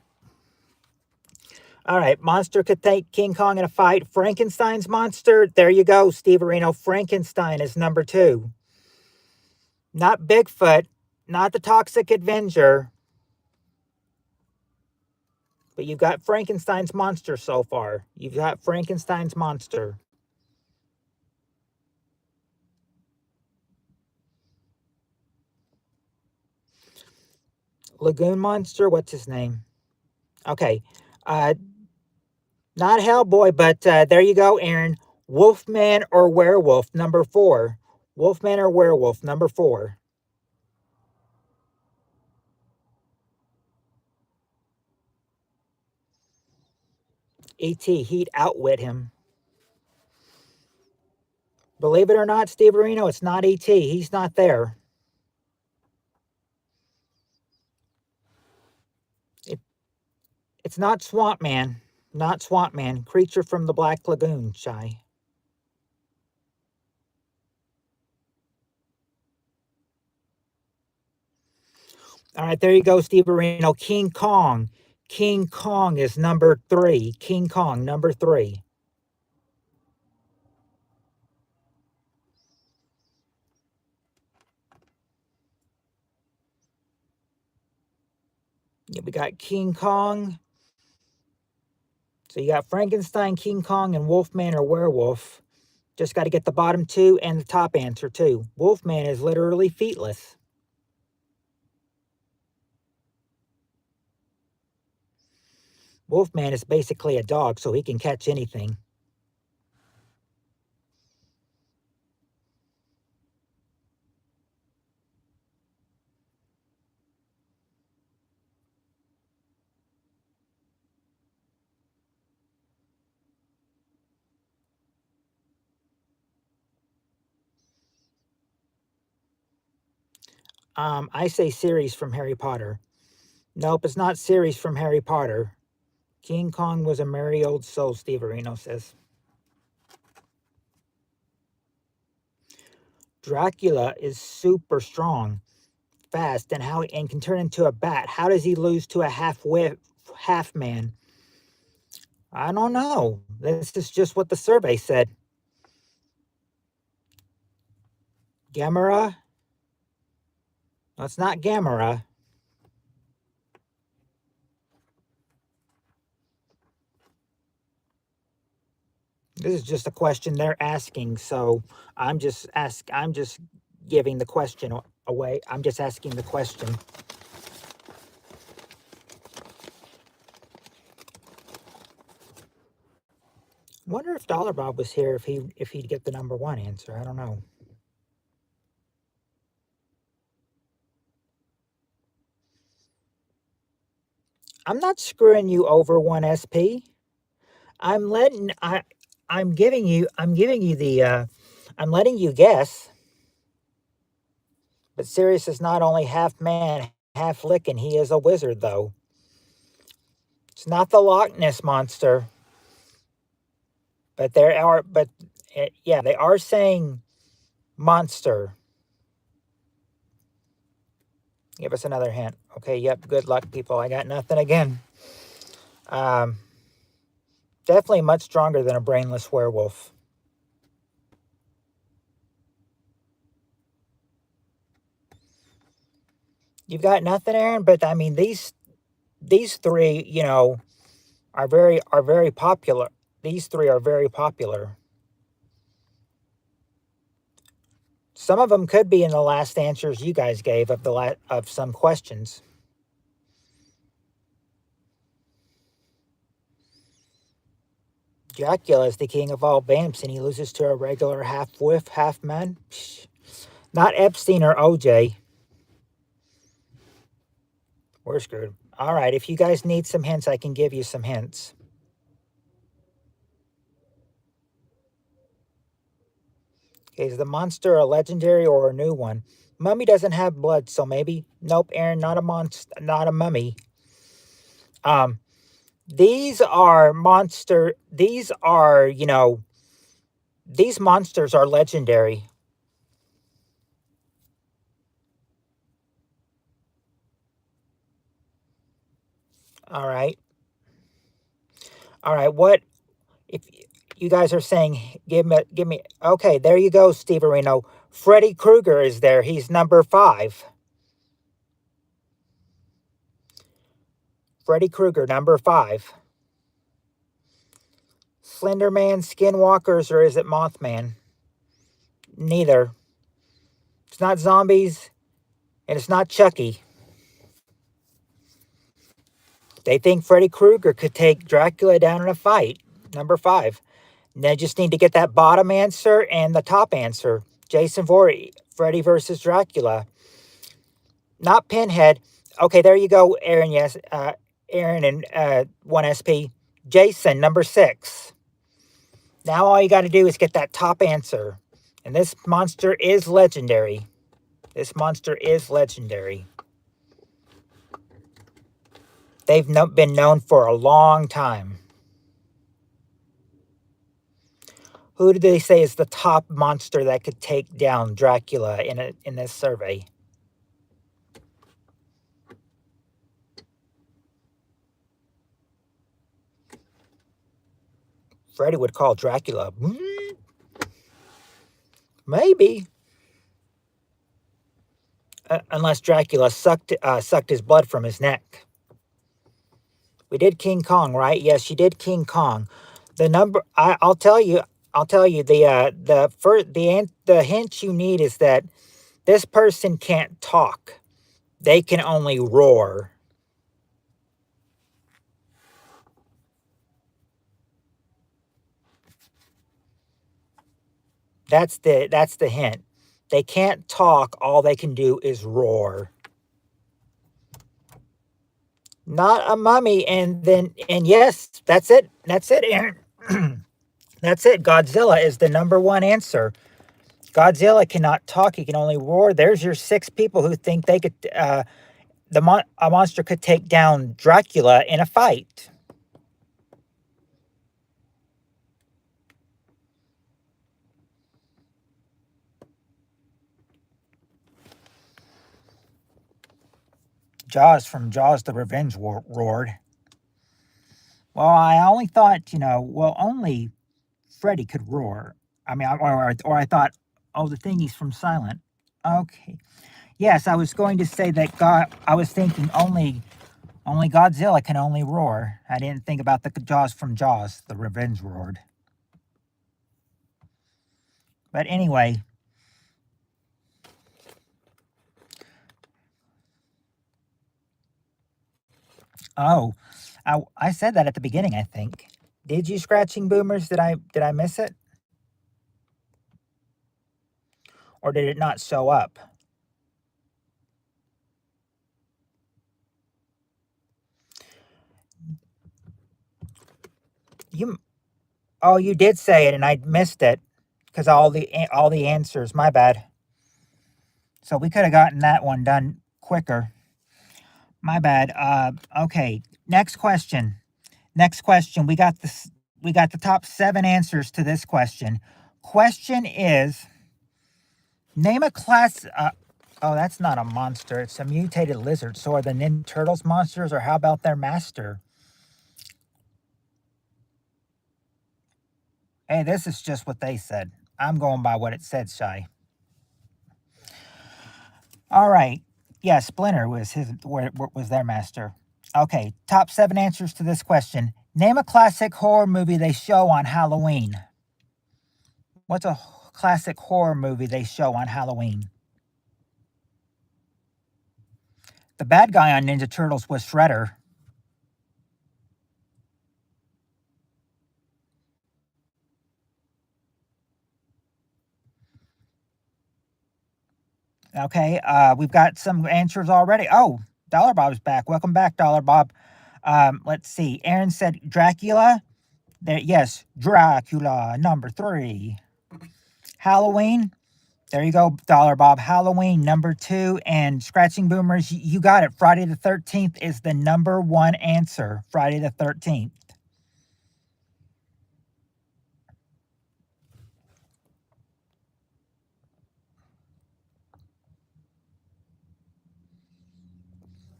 Speaker 1: All right. Monster could take King Kong in a fight. Frankenstein's monster. There you go, Steve Areno. Frankenstein is number 2. Not Bigfoot. Not the Toxic Avenger. But you've got Frankenstein's monster so far. You've got Frankenstein's monster. Lagoon monster. What's his name? Okay. Uh, Not Hellboy, but there you go, Aaron. Wolfman or werewolf, number 4. Wolfman or werewolf, number 4. E.T., he'd outwit him. Believe it or not, Steve Areno, it's not E.T. He's not there. It, it's not Swamp Man. Not Swamp Man. Creature from the Black Lagoon, Shy. All right, there you go, Steve Areno. King Kong. King Kong is number 3. King Kong, number 3. Yeah, we got King Kong. So you got Frankenstein, King Kong, and Wolfman or werewolf. Just got to get the bottom 2 and the top answer too. Wolfman is literally feetless. Wolfman is basically a dog, so he can catch anything. I say series from Harry Potter. Nope, it's not series from Harry Potter. King Kong was a merry old soul, Steve Areno says. Dracula is super strong, fast, and can turn into a bat. How does he lose to a half man? I don't know. This is just what the survey said. Gamera? No, it's not Gamera. This is just a question they're asking, so I'm just giving the question away. I'm just asking the question. Wonder if Dollar Bob was here if he'd get the number 1 answer. I don't know. I'm not screwing you over 1 SP. I'm letting I'm giving you the I'm letting you guess. But Sirius is not only half man, half licking. He is a wizard though. It's not the Loch Ness monster. Yeah, they are saying monster. Give us another hint. Okay, yep, good luck, people. I got nothing again. Um, Definitely much stronger than a brainless werewolf. You've got nothing, Aaron, but I mean these 3, are very popular. These 3 are very popular. Some of them could be in the last answers you guys gave of of some questions. Dracula is the king of all vamps, and he loses to a regular half-wolf, half-man. Not Epstein or OJ. We're screwed. All right, if you guys need some hints, I can give you some hints. Okay, is the monster a legendary or a new one? Mummy doesn't have blood, so maybe. Nope, Aaron, not a monster, not a mummy. These are monster. These are, you know, these monsters are legendary. All right. All right. What if you guys are saying give me okay, there you go, Steve Areno. Freddy Krueger is there. He's number 5. Freddy Krueger, number 5. Slender Man, Skinwalkers, or is it Mothman? Neither. It's not zombies, and it's not Chucky. They think Freddy Krueger could take Dracula down in a fight. Number 5. And they just need to get that bottom answer and the top answer. Jason Voorhees, Freddy versus Dracula. Not Pinhead. Okay, there you go, Aaron. Yes, Aaron and 1SP. Jason, number 6. Now all you got to do is get that top answer. And this monster is legendary. This monster is legendary. They've been known for a long time. Who did they say is the top monster that could take down Dracula in this survey? Freddy would call Dracula. Maybe. Unless Dracula sucked his blood from his neck. We did King Kong, right? Yes, you did King Kong. The number I'll tell you the hint you need is that this person can't talk. They can only roar. That's the hint. They can't talk, all they can do is roar. Not a mummy, and yes, that's it. That's it, Aaron. That's it. Godzilla is the number 1 answer. Godzilla cannot talk, he can only roar. There's your 6 people who think they could a monster could take down Dracula in a fight. Jaws from Jaws the Revenge roared. Well, I only thought, only Freddy could roar. I mean, or I thought, oh, the thingy's from Silent. Okay. Yes, I was going to say that I was thinking only Godzilla can only roar. I didn't think about the Jaws from Jaws, the Revenge roared. But anyway. Oh, I said that at the beginning, I think. Did you, Scratching Boomers? Did I miss it? Or did it not show up? You did say it and I missed it because all the answers. My bad. So we could have gotten that one done quicker. My bad. Okay. Next question. We got the top 7 answers to this question. Question is, name a class. Oh, that's not a monster. It's a mutated lizard. So are the Ninja Turtles monsters, or how about their master? Hey, this is just what they said. I'm going by what it said, Shy. All right. Yeah, Splinter was their master. Okay, top 7 answers to this question. Name a classic horror movie they show on Halloween. What's a classic horror movie they show on Halloween? The bad guy on Ninja Turtles was Shredder. Okay, we've got some answers already. Oh, Dollar Bob's back. Welcome back, Dollar Bob. Let's see. Aaron said Dracula. There, yes, Dracula, number 3. Halloween. There you go, Dollar Bob. Halloween, number 2. And Scratching Boomers, you got it. Friday the 13th is the number 1 answer. Friday the 13th.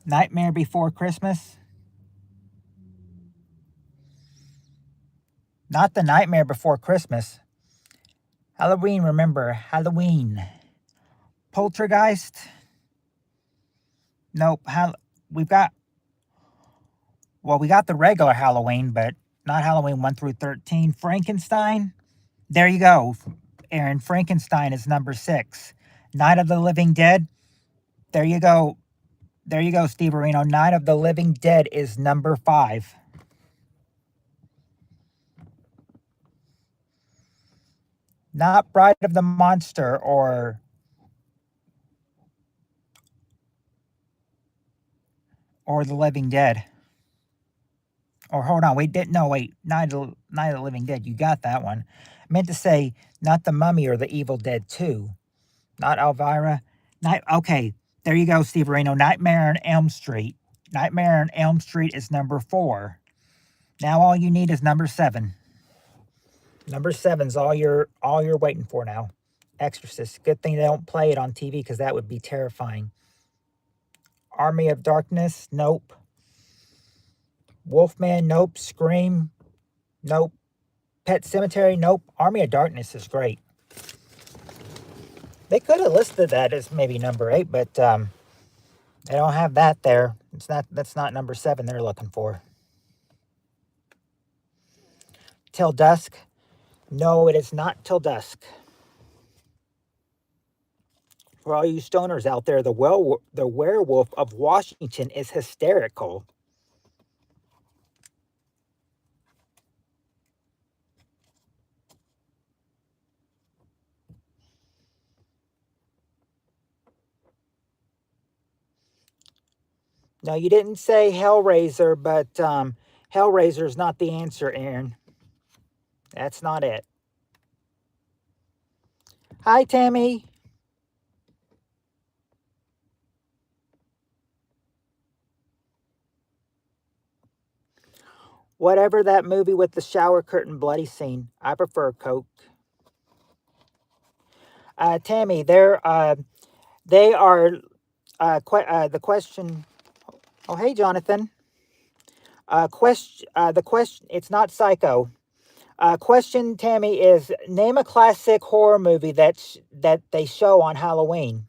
Speaker 1: Nightmare Before Christmas. Not the Nightmare Before Christmas. Halloween, remember, Halloween. Poltergeist. Nope. We've got, well, we got the regular Halloween, but not Halloween 1 through 13. Frankenstein. There you go, Aaron. Frankenstein is number 6. Night of the Living Dead. There you go. There you go, Steve Areno. Night of the Living Dead is number 5. Not Bride of the Monster or The Living Dead. Or hold on, wait, wait. Night of the Living Dead. You got that one. I meant to say not The Mummy or The Evil Dead 2. Not Elvira. Okay, there you go, Steve Areno. Nightmare on Elm Street. Nightmare on Elm Street is number 4. Now all you need is number 7. Number 7's all you're waiting for now. Exorcist. Good thing they don't play it on TV because that would be terrifying. Army of Darkness. Nope. Wolfman. Nope. Scream. Nope. Pet Cemetery. Nope. Army of Darkness is great. They could have listed that as maybe number 8, but they don't have that there. That's not number 7 they're looking for. Till Dusk. No, it is not Till Dusk. For all you stoners out there, the Werewolf of Washington is hysterical. No, you didn't say Hellraiser, but Hellraiser is not the answer, Aaron. That's not it. Hi, Tammy. Whatever that movie with the shower curtain bloody scene. I prefer Coke. Tammy, they are the question. Oh, hey, Jonathan. The question. It's not Psycho. Question, Tammy, is name a classic horror movie that they show on Halloween.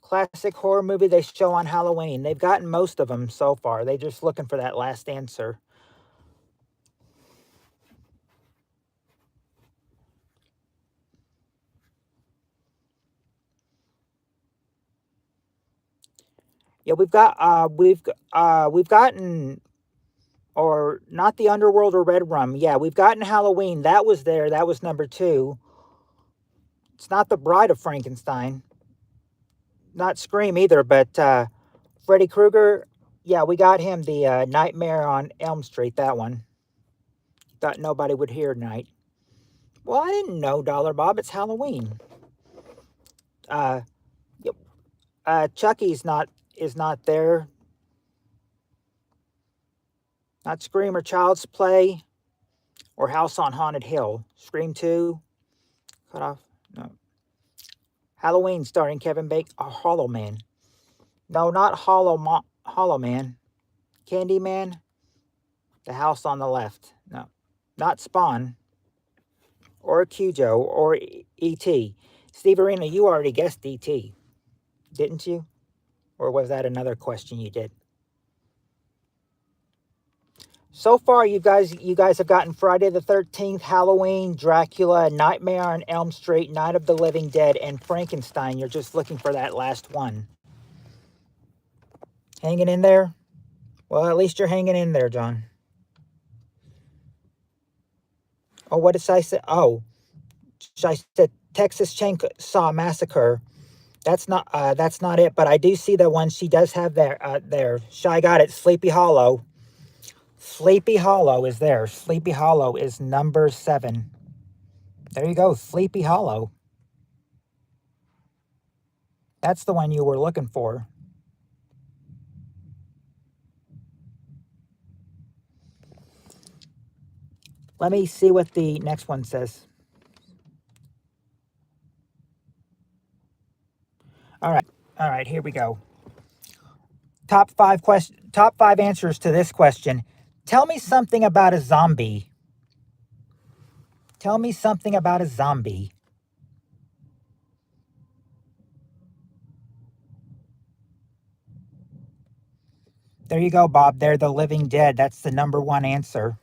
Speaker 1: Classic horror movie they show on Halloween. They've gotten most of them so far. They're just looking for that last answer. Yeah, we've gotten, or not the Underworld or Red Rum. Yeah, we've gotten Halloween. That was there. That was number 2. It's not The Bride of Frankenstein. Not Scream either, but Freddy Krueger. Yeah, we got him. The Nightmare on Elm Street. That one. Thought nobody would hear tonight. Well, I didn't know, Dollar Bob. It's Halloween. Chucky's is not there. Not Scream or Child's Play or House on Haunted Hill. Scream 2. Cut off. No. Halloween starring Kevin Bacon. Hollow Man. No, not Hollow Man. Candyman. The House on the Left. No. Not Spawn. Or Cujo. Or E.T. Steve Arena, you already guessed E.T. Didn't you? Or was that another question you did? So far, you guys have gotten Friday the 13th, Halloween, Dracula, Nightmare on Elm Street, Night of the Living Dead, and Frankenstein. You're just looking for that last one. Hanging in there? Well, at least you're hanging in there, John. Oh, what did I say? Oh, I said Texas Chainsaw Massacre. That's not it, but I do see the one she does have there. There, Shy got it. Sleepy Hollow. Sleepy Hollow is there. Sleepy Hollow is number 7. There you go, Sleepy Hollow. That's the one you were looking for. Let me see what the next one says. All right, here we go. Top 5 answers to this question. Tell me something about a zombie. Tell me something about a zombie. There you go, Bob. They're the living dead. That's the number 1 answer.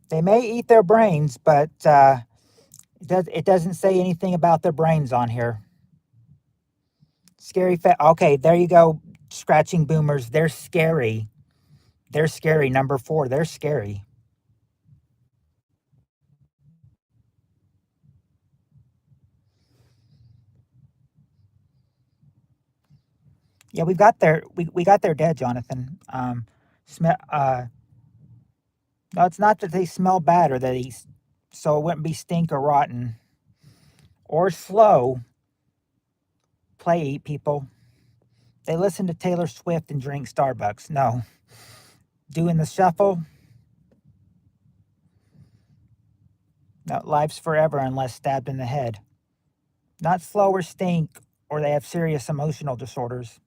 Speaker 1: They may eat their brains, but it doesn't say anything about their brains on here. Scary. Okay, there you go. Scratching boomers. They're scary. They're scary. Number 4. They're scary. Yeah, we got their dead, Jonathan. Smell. No, it's not that they smell bad or that so it wouldn't be stink or rotten or slow. Play eat people. They listen to Taylor Swift and drink Starbucks. No. Doing the shuffle. No, life's forever unless stabbed in the head. Not slow or stink, or they have serious emotional disorders.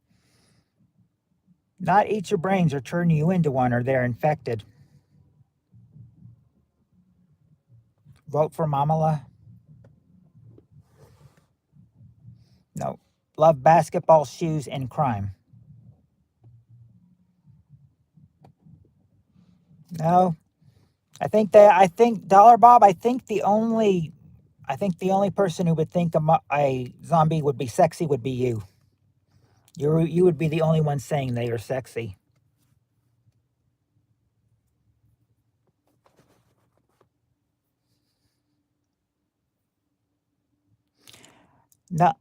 Speaker 1: Not eat your brains or turn you into one, or they're infected. Vote for Mamala. No. Love basketball, shoes, and crime. No. I think Dollar Bob, I think the only person who would think a zombie would be sexy would be you. You would be the only one saying they are sexy. No.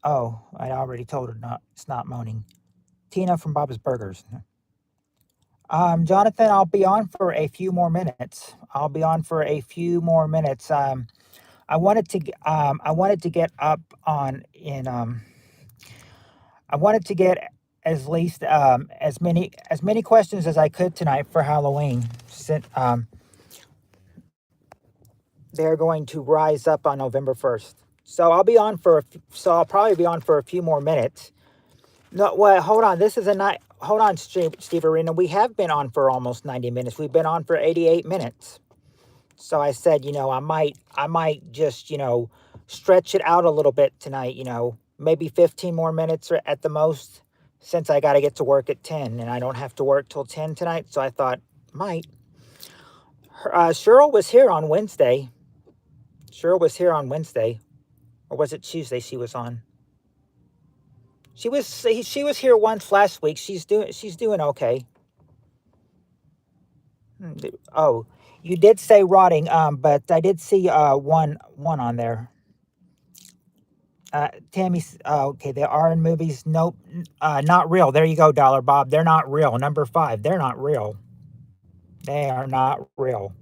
Speaker 1: Oh, I already told her not. It's not moaning. Tina from Bob's Burgers. Jonathan, I'll be on for a few more minutes. I wanted to get up on in I wanted to get as least as many questions as I could tonight for Halloween. Since they're going to rise up on November 1st. So I'll probably be on for a few more minutes. No, well, hold on. This is a night. Hold on, Steve Arena. We have been on for almost 90 minutes. We've been on for 88 minutes. So I said, I might just, stretch it out a little bit tonight, maybe 15 more minutes or at the most, since I got to get to work at 10 and I don't have to work till 10 tonight. So I thought, might. Cheryl was here on Wednesday. Or was it Tuesday she was on? She was here once last week. She's doing okay. Oh, you did say rotting, but I did see one on there. Tammy, okay, they are in movies. Nope, not real. There you go, Dollar Bob. They're not real. Number 5, they're not real. They are not real.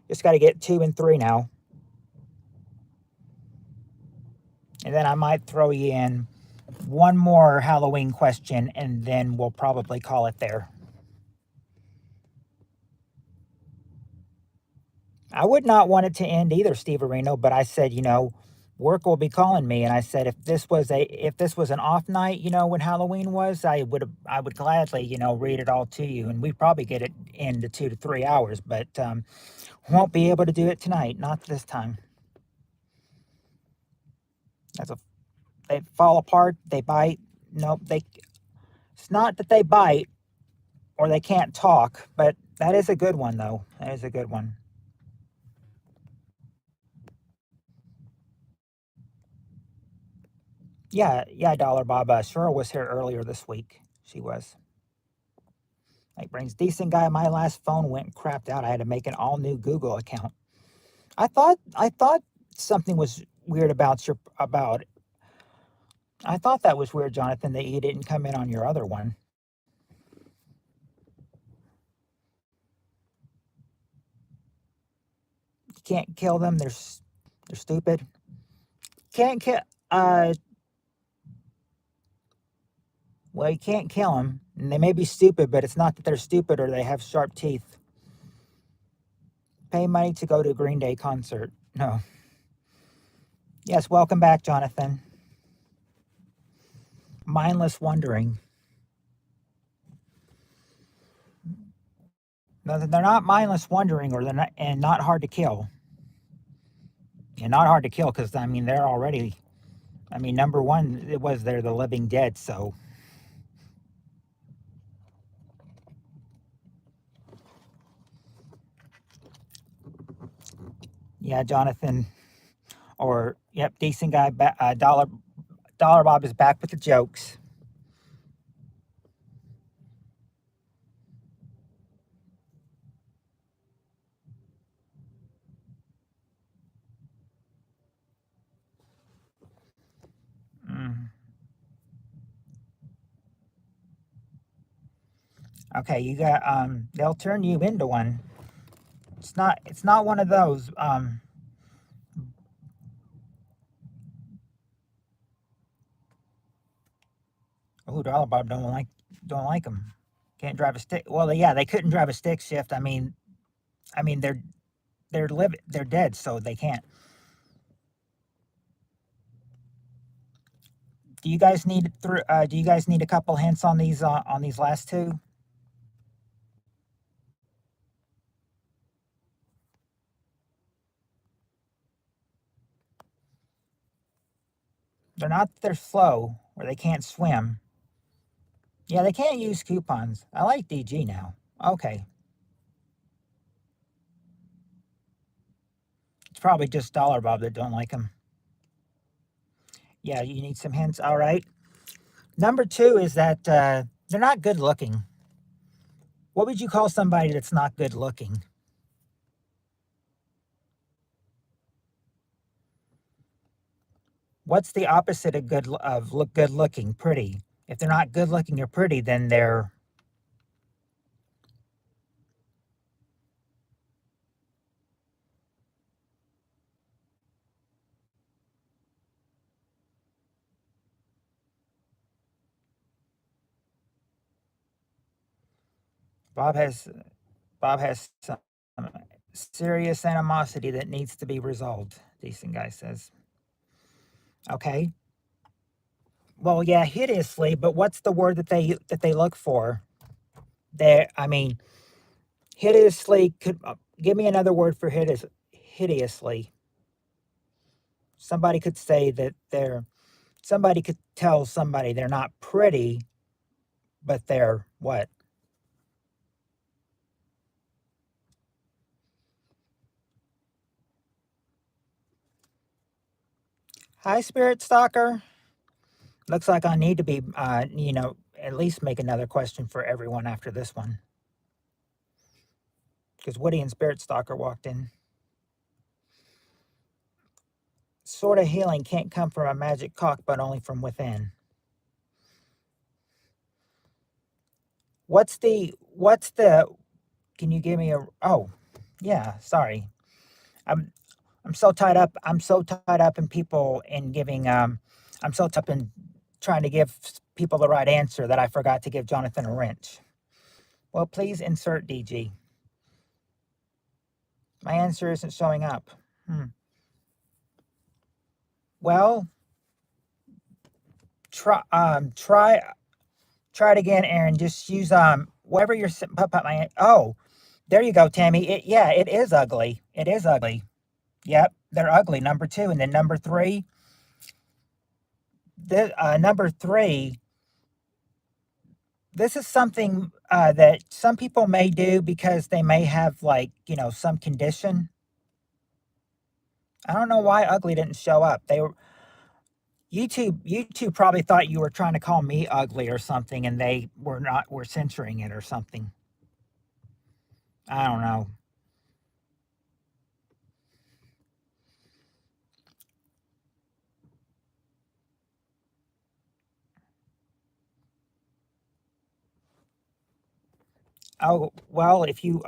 Speaker 1: Just got to get 2 and 3 now. And then I might throw you in one more Halloween question, and then we'll probably call it there. I would not want it to end either, Steve Areno, but I said, work will be calling me, and I said if this was an off night, when Halloween was, I would gladly, read it all to you, and we'd probably get it into 2 to 3 hours, but won't be able to do it tonight, not this time. They fall apart, they bite. Nope, It's not that they bite or they can't talk, but that is a good one, though. That is a good one. Yeah, Dollar Bob. Cheryl was here earlier this week. She was. Like brains, decent guy. My last phone went crapped out. I had to make an all new Google account. I thought something was weird about your about. I thought that was weird, Jonathan, that you didn't come in on your other one. You can't kill them. They're stupid. Can't kill. Uh, well, you can't kill them. And they may be stupid, but it's not that they're stupid or they have sharp teeth. Pay money to go to a Green Day concert. No. Yes, welcome back, Jonathan. Mindless wandering. No, they're not mindless wandering, or they're not, and not hard to kill. And not hard to kill because I mean they're already. I mean, number one, it was they're the living dead. So yeah, Jonathan, or yep, decent guy. Dollar Bob is back with the jokes. Mm. Okay, you got they'll turn you into one. It's not one of those. Oh, Dollar Bob don't like them. Can't drive a stick. Well, yeah, they couldn't drive a stick shift. I mean they're dead, so they can't. Do you guys need a couple hints on these last two? They're slow or they can't swim. Yeah, they can't use coupons. I like DG now. Okay. It's probably just Dollar Bob that don't like them. Yeah, you need some hints. All right. Number two is that they're not good looking. What would you call somebody that's not good looking? What's the opposite of good looking? Pretty. If they're not good looking or pretty, then they're Bob has Bob has some serious animosity that needs to be resolved. Decent guy says. Okay. Well, yeah, hideously, but what's the word that they look for? I mean, hideously could give me another word for hideously. Somebody could say that they're somebody could tell somebody they're not pretty, but they're what? Hi, Spirit Stalker. Looks like I need to be, at least make another question for everyone after this one. Because Woody and Spirit Stalker walked in. Sort of healing can't come from a magic cock, but only from within. What's the can you give me oh, yeah, sorry. I'm I'm so tied up. I'm so tied up in people in giving I'm so tied up in trying to give people the right answer that I forgot to give Jonathan a wrench. Well, please insert DG. My answer isn't showing up. Hmm. Well, try it again, Aaron. Just use whatever you're pop up my oh, there you go, Tammy. Yeah, it is ugly. It is ugly. Yep, they're ugly. Number two, and then number three. Number three, This is something that some people may do because they may have, like, some condition. I don't know why ugly didn't show up. They were YouTube probably thought you were trying to call me ugly or something, and they were censoring it or something. I don't know. Oh, well, if you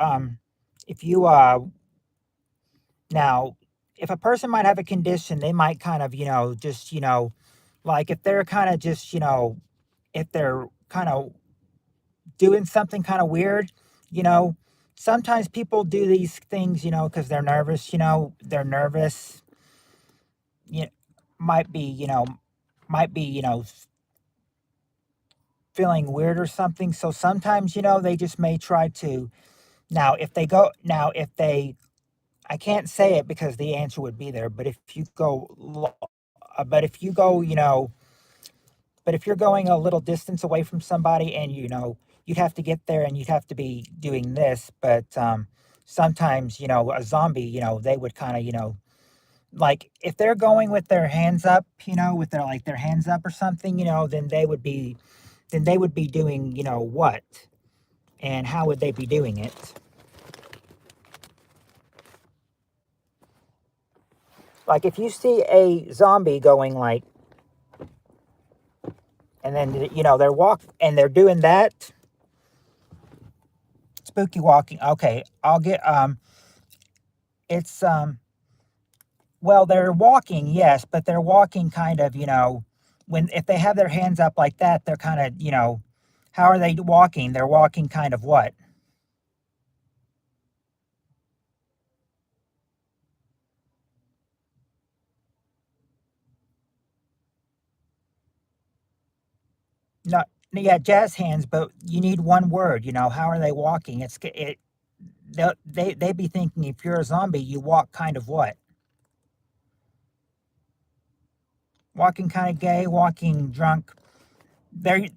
Speaker 1: now, if a person might have a condition, they might kind of, just, like if they're kind of just, if they're kind of doing something kind of weird, you know, sometimes people do these things, because they're nervous, they're nervous, you know, might be, might be, feeling weird or something. So sometimes, they just may try to. Now, if they, I can't say it because the answer would be there, but if you go, but if you're going a little distance away from somebody and, you'd have to get there and you'd have to be doing this, but sometimes, a zombie, they would kind of, like if they're going with their hands up, with their hands up or something, then they would be doing, what? And how would they be doing it? Like if you see a zombie going like, and then they're doing that spooky walking. Okay, I'll get it's well, they're walking, yes, but they're walking kind of, when if they have their hands up like that, they're kind of, how are they walking? They're walking kind of what? Not Yeah, jazz hands, but you need one word, how are they walking? They be thinking if you're a zombie, you walk kind of what? Walking kind of gay, walking drunk. They're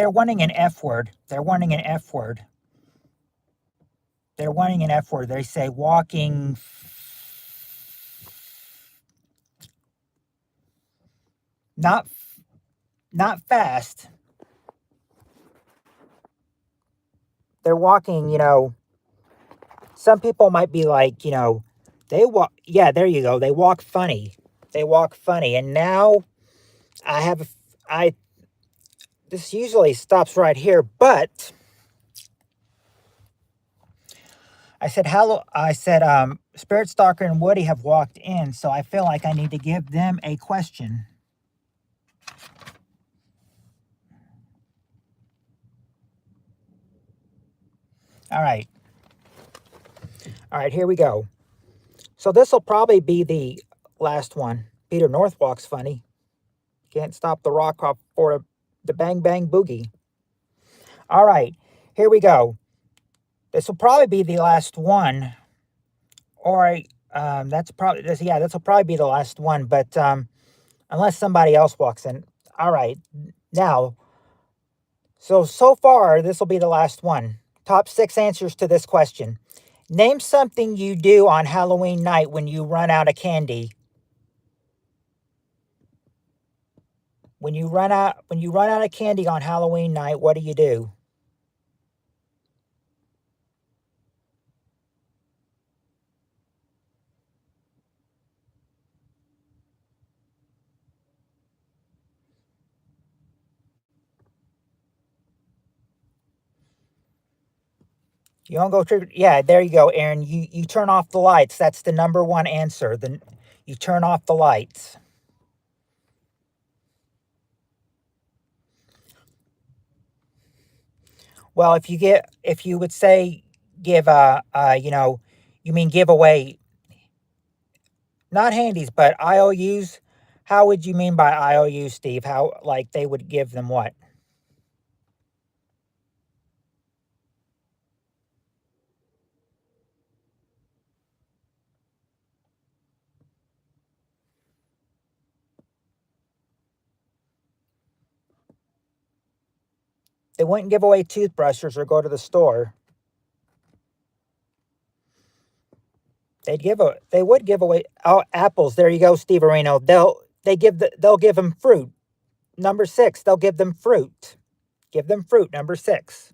Speaker 1: wanting an F word. They're wanting an F word. They're wanting an F word. They say walking, not not fast. They're walking, some people might be like, they walk, yeah, there you go. They walk funny. They walk funny. And now I have, I, this usually stops right here, but I said, Spirit Stalker and Woody have walked in, so I feel like I need to give them a question. All right. All right, here we go. So this will probably be the last one. Peter Northwalk's funny. Can't stop the rock off for the bang bang boogie. All right, here we go. This will probably be the last one, or that's probably this. Yeah, this will probably be the last one. But unless somebody else walks in. All right, now. So far, this will be the last one. Top 6 answers to this question. Name something you do on Halloween night when you run out of candy. When you run out of candy on Halloween night, what do you do? You don't go trick. Yeah, there you go, Aaron. You turn off the lights. That's the number one answer. Then you turn off the lights. Well, if you would say give you mean give away not handies but IOUs. How would you mean by IOUs, Steve? How like they would give them what? They wouldn't give away toothbrushes or go to the store. They would give away apples. There you go, Steve Areno. They'll give them fruit. Number 6, they'll give them fruit. Give them fruit, number 6.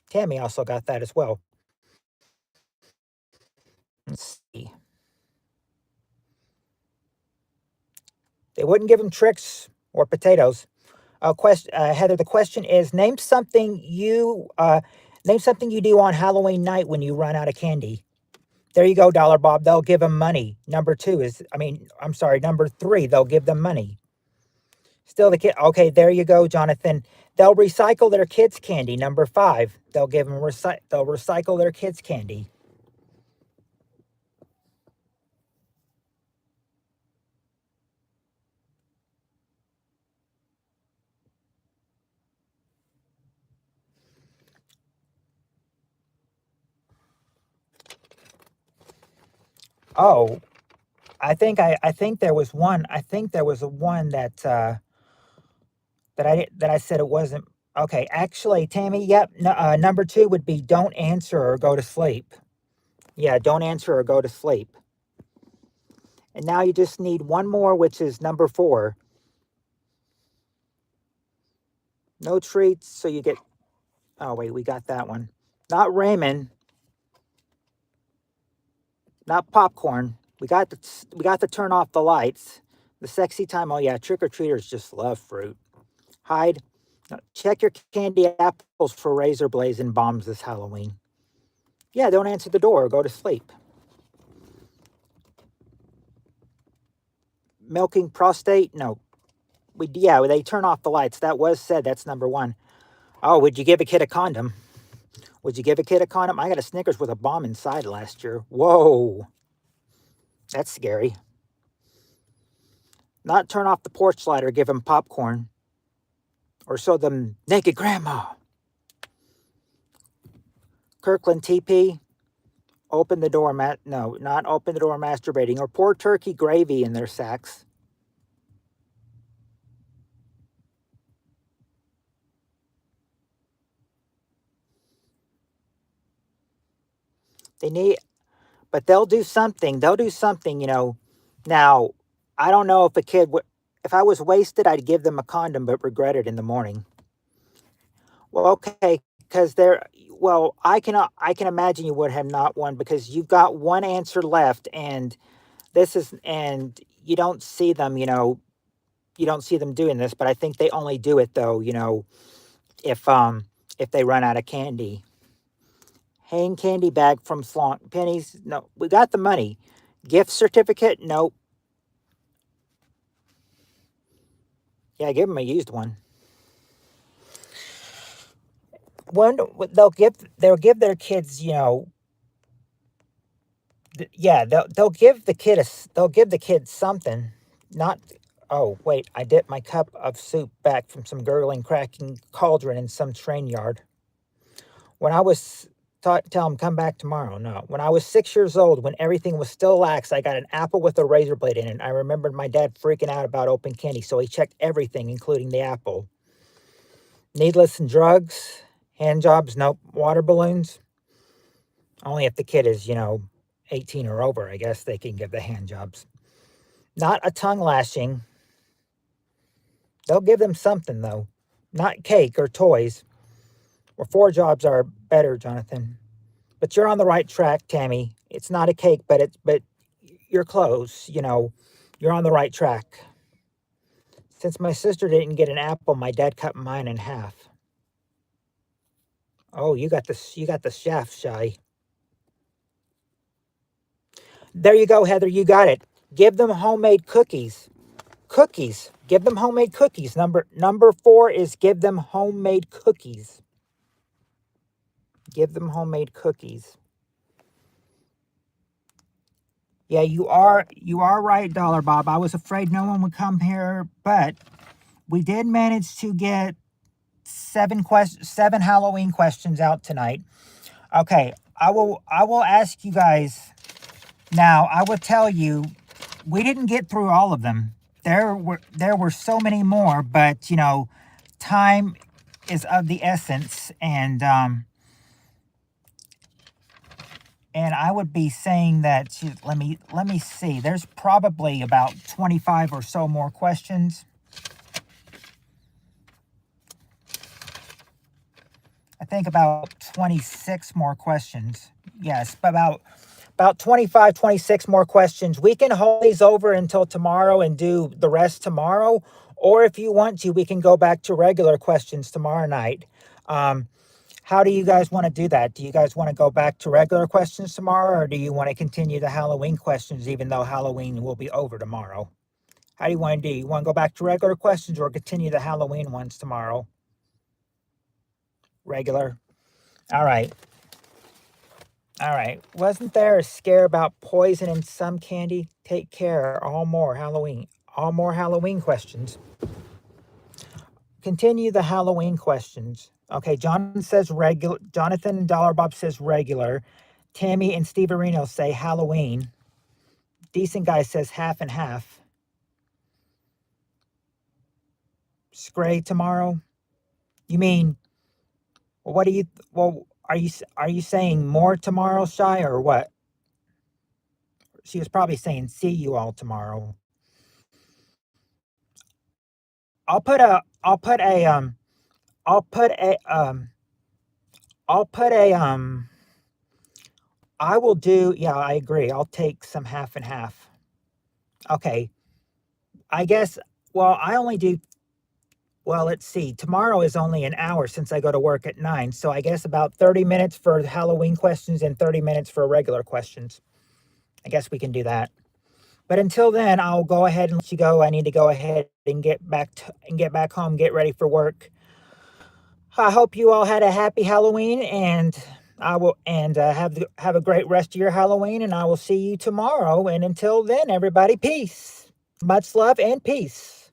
Speaker 1: Tammy also got that as well. Let's see. They wouldn't give them tricks or potatoes. Heather, the question is: name something you do on Halloween night when you run out of candy. There you go, Dollar Bob. They'll give them money. Number 3. They'll give them money. Still the kid. Okay, there you go, Jonathan. They'll recycle their kids' candy. Number 5. They'll recycle their kids' candy. Oh, I think there was one. I think there was a one that I said it wasn't. Okay, actually, Tammy, yep. No, number 2 would be don't answer or go to sleep. Yeah, don't answer or go to sleep. And now you just need one more, which is number 4. No treats, so you get. Oh wait, we got that one. Not ramen. Not popcorn. We got to turn off the lights. The sexy time. Oh yeah, trick or treaters just love fruit. Hide. Check your candy apples for razor blades and bombs this Halloween. Yeah, don't answer the door or go to sleep. Milking prostate? No. They turn off the lights. That was said. That's number 1. Oh, would you give a kid a condom? Would you give a kid a condom? I got a Snickers with a bomb inside last year. Whoa. That's scary. Not turn off the porch light or give them popcorn. Or show them naked grandma. Kirkland TP. Open the door, no, not open the door masturbating. Or pour turkey gravy in their sacks. They need, but they'll do something. They'll do something, Now, I don't know if if I was wasted, I'd give them a condom, but regret it in the morning. Well, okay, because I can imagine you would have not one because you've got one answer left, and you don't see them, you don't see them doing this, but I think they only do it though, if they run out of candy. Hang candy bag from Slonk. Pennies? No. We got the money. Gift certificate? Nope. Yeah, give them a used one. They'll give their kids, they'll give the kid something. Not. Oh wait, I dipped my cup of soup back from some gurgling, cracking cauldron in some train yard. When I was tell him come back tomorrow. No. When I was 6 years old, when everything was still lax, I got an apple with a razor blade in it. I remembered my dad freaking out about open candy, so he checked everything, including the apple. Needless and drugs, hand jobs, nope. Water balloons. Only if the kid is, 18 or over, I guess they can give the hand jobs. Not a tongue lashing. They'll give them something, though. Not cake or toys. Or 4 jobs are better, Jonathan. But you're on the right track, Tammy. It's not a cake, but you're close, You're on the right track. Since my sister didn't get an apple, my dad cut mine in half. Oh, you got the shaft shy. There you go, Heather. You got it. Give them homemade cookies. Cookies. Give them homemade cookies. Number 4 is give them homemade cookies. Give them homemade cookies. Yeah, you are right, Dollar Bob. I was afraid no one would come here, but we did manage to get 7 Halloween questions out tonight. Okay, I will ask you guys now. I will tell you, we didn't get through all of them. There were so many more, but time is of the essence, and I would be saying that, let me see. There's probably about 25 or so more questions. I think about 26 more questions. Yes, about 25, 26 more questions. We can hold these over until tomorrow and do the rest tomorrow. Or if you want to, we can go back to regular questions tomorrow night. How do you guys want to do that? Do you guys want to go back to regular questions tomorrow, or do you want to continue the Halloween questions even though Halloween will be over tomorrow? How do you want to do? You want to go back to regular questions or continue the Halloween ones tomorrow? Regular. All right. All right. Wasn't there a scare about poison in some candy? Take care. All more Halloween questions. Continue the Halloween questions. Okay, Jonathan says regular. Jonathan Dollar Bob says regular. Tammy and Steve Areno say Halloween. Decent Guy says half and half. Scray tomorrow. You mean, what do you, well, are you saying more tomorrow, Shy, or what? She was probably saying see you all tomorrow. I'll put a I'll put a I'll put a I'll put a I will do, yeah, I agree. I'll take some half and half. Okay. I guess, well, I only do, well, let's see. Tomorrow is only an hour since I go to work at 9. So I guess about 30 minutes for Halloween questions and 30 minutes for regular questions. I guess we can do that. But until then, I'll go ahead and let you go. I need to go ahead and get back home, get ready for work. I hope you all had a happy Halloween, and I will have a great rest of your Halloween, and I will see you tomorrow. And until then, everybody, peace. Much love and peace.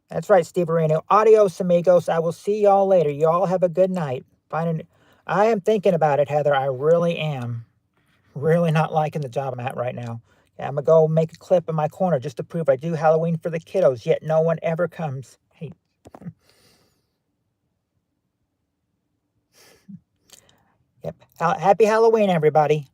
Speaker 1: That's right, Steve Areno. Adios, amigos. I will see y'all later. Y'all have a good night. I am thinking about it, Heather. I really am. Really not liking the job I'm at right now. Yeah, I'm going to go make a clip in my corner just to prove I do Halloween for the kiddos, yet no one ever comes. Hey. Yep. Happy Halloween, everybody.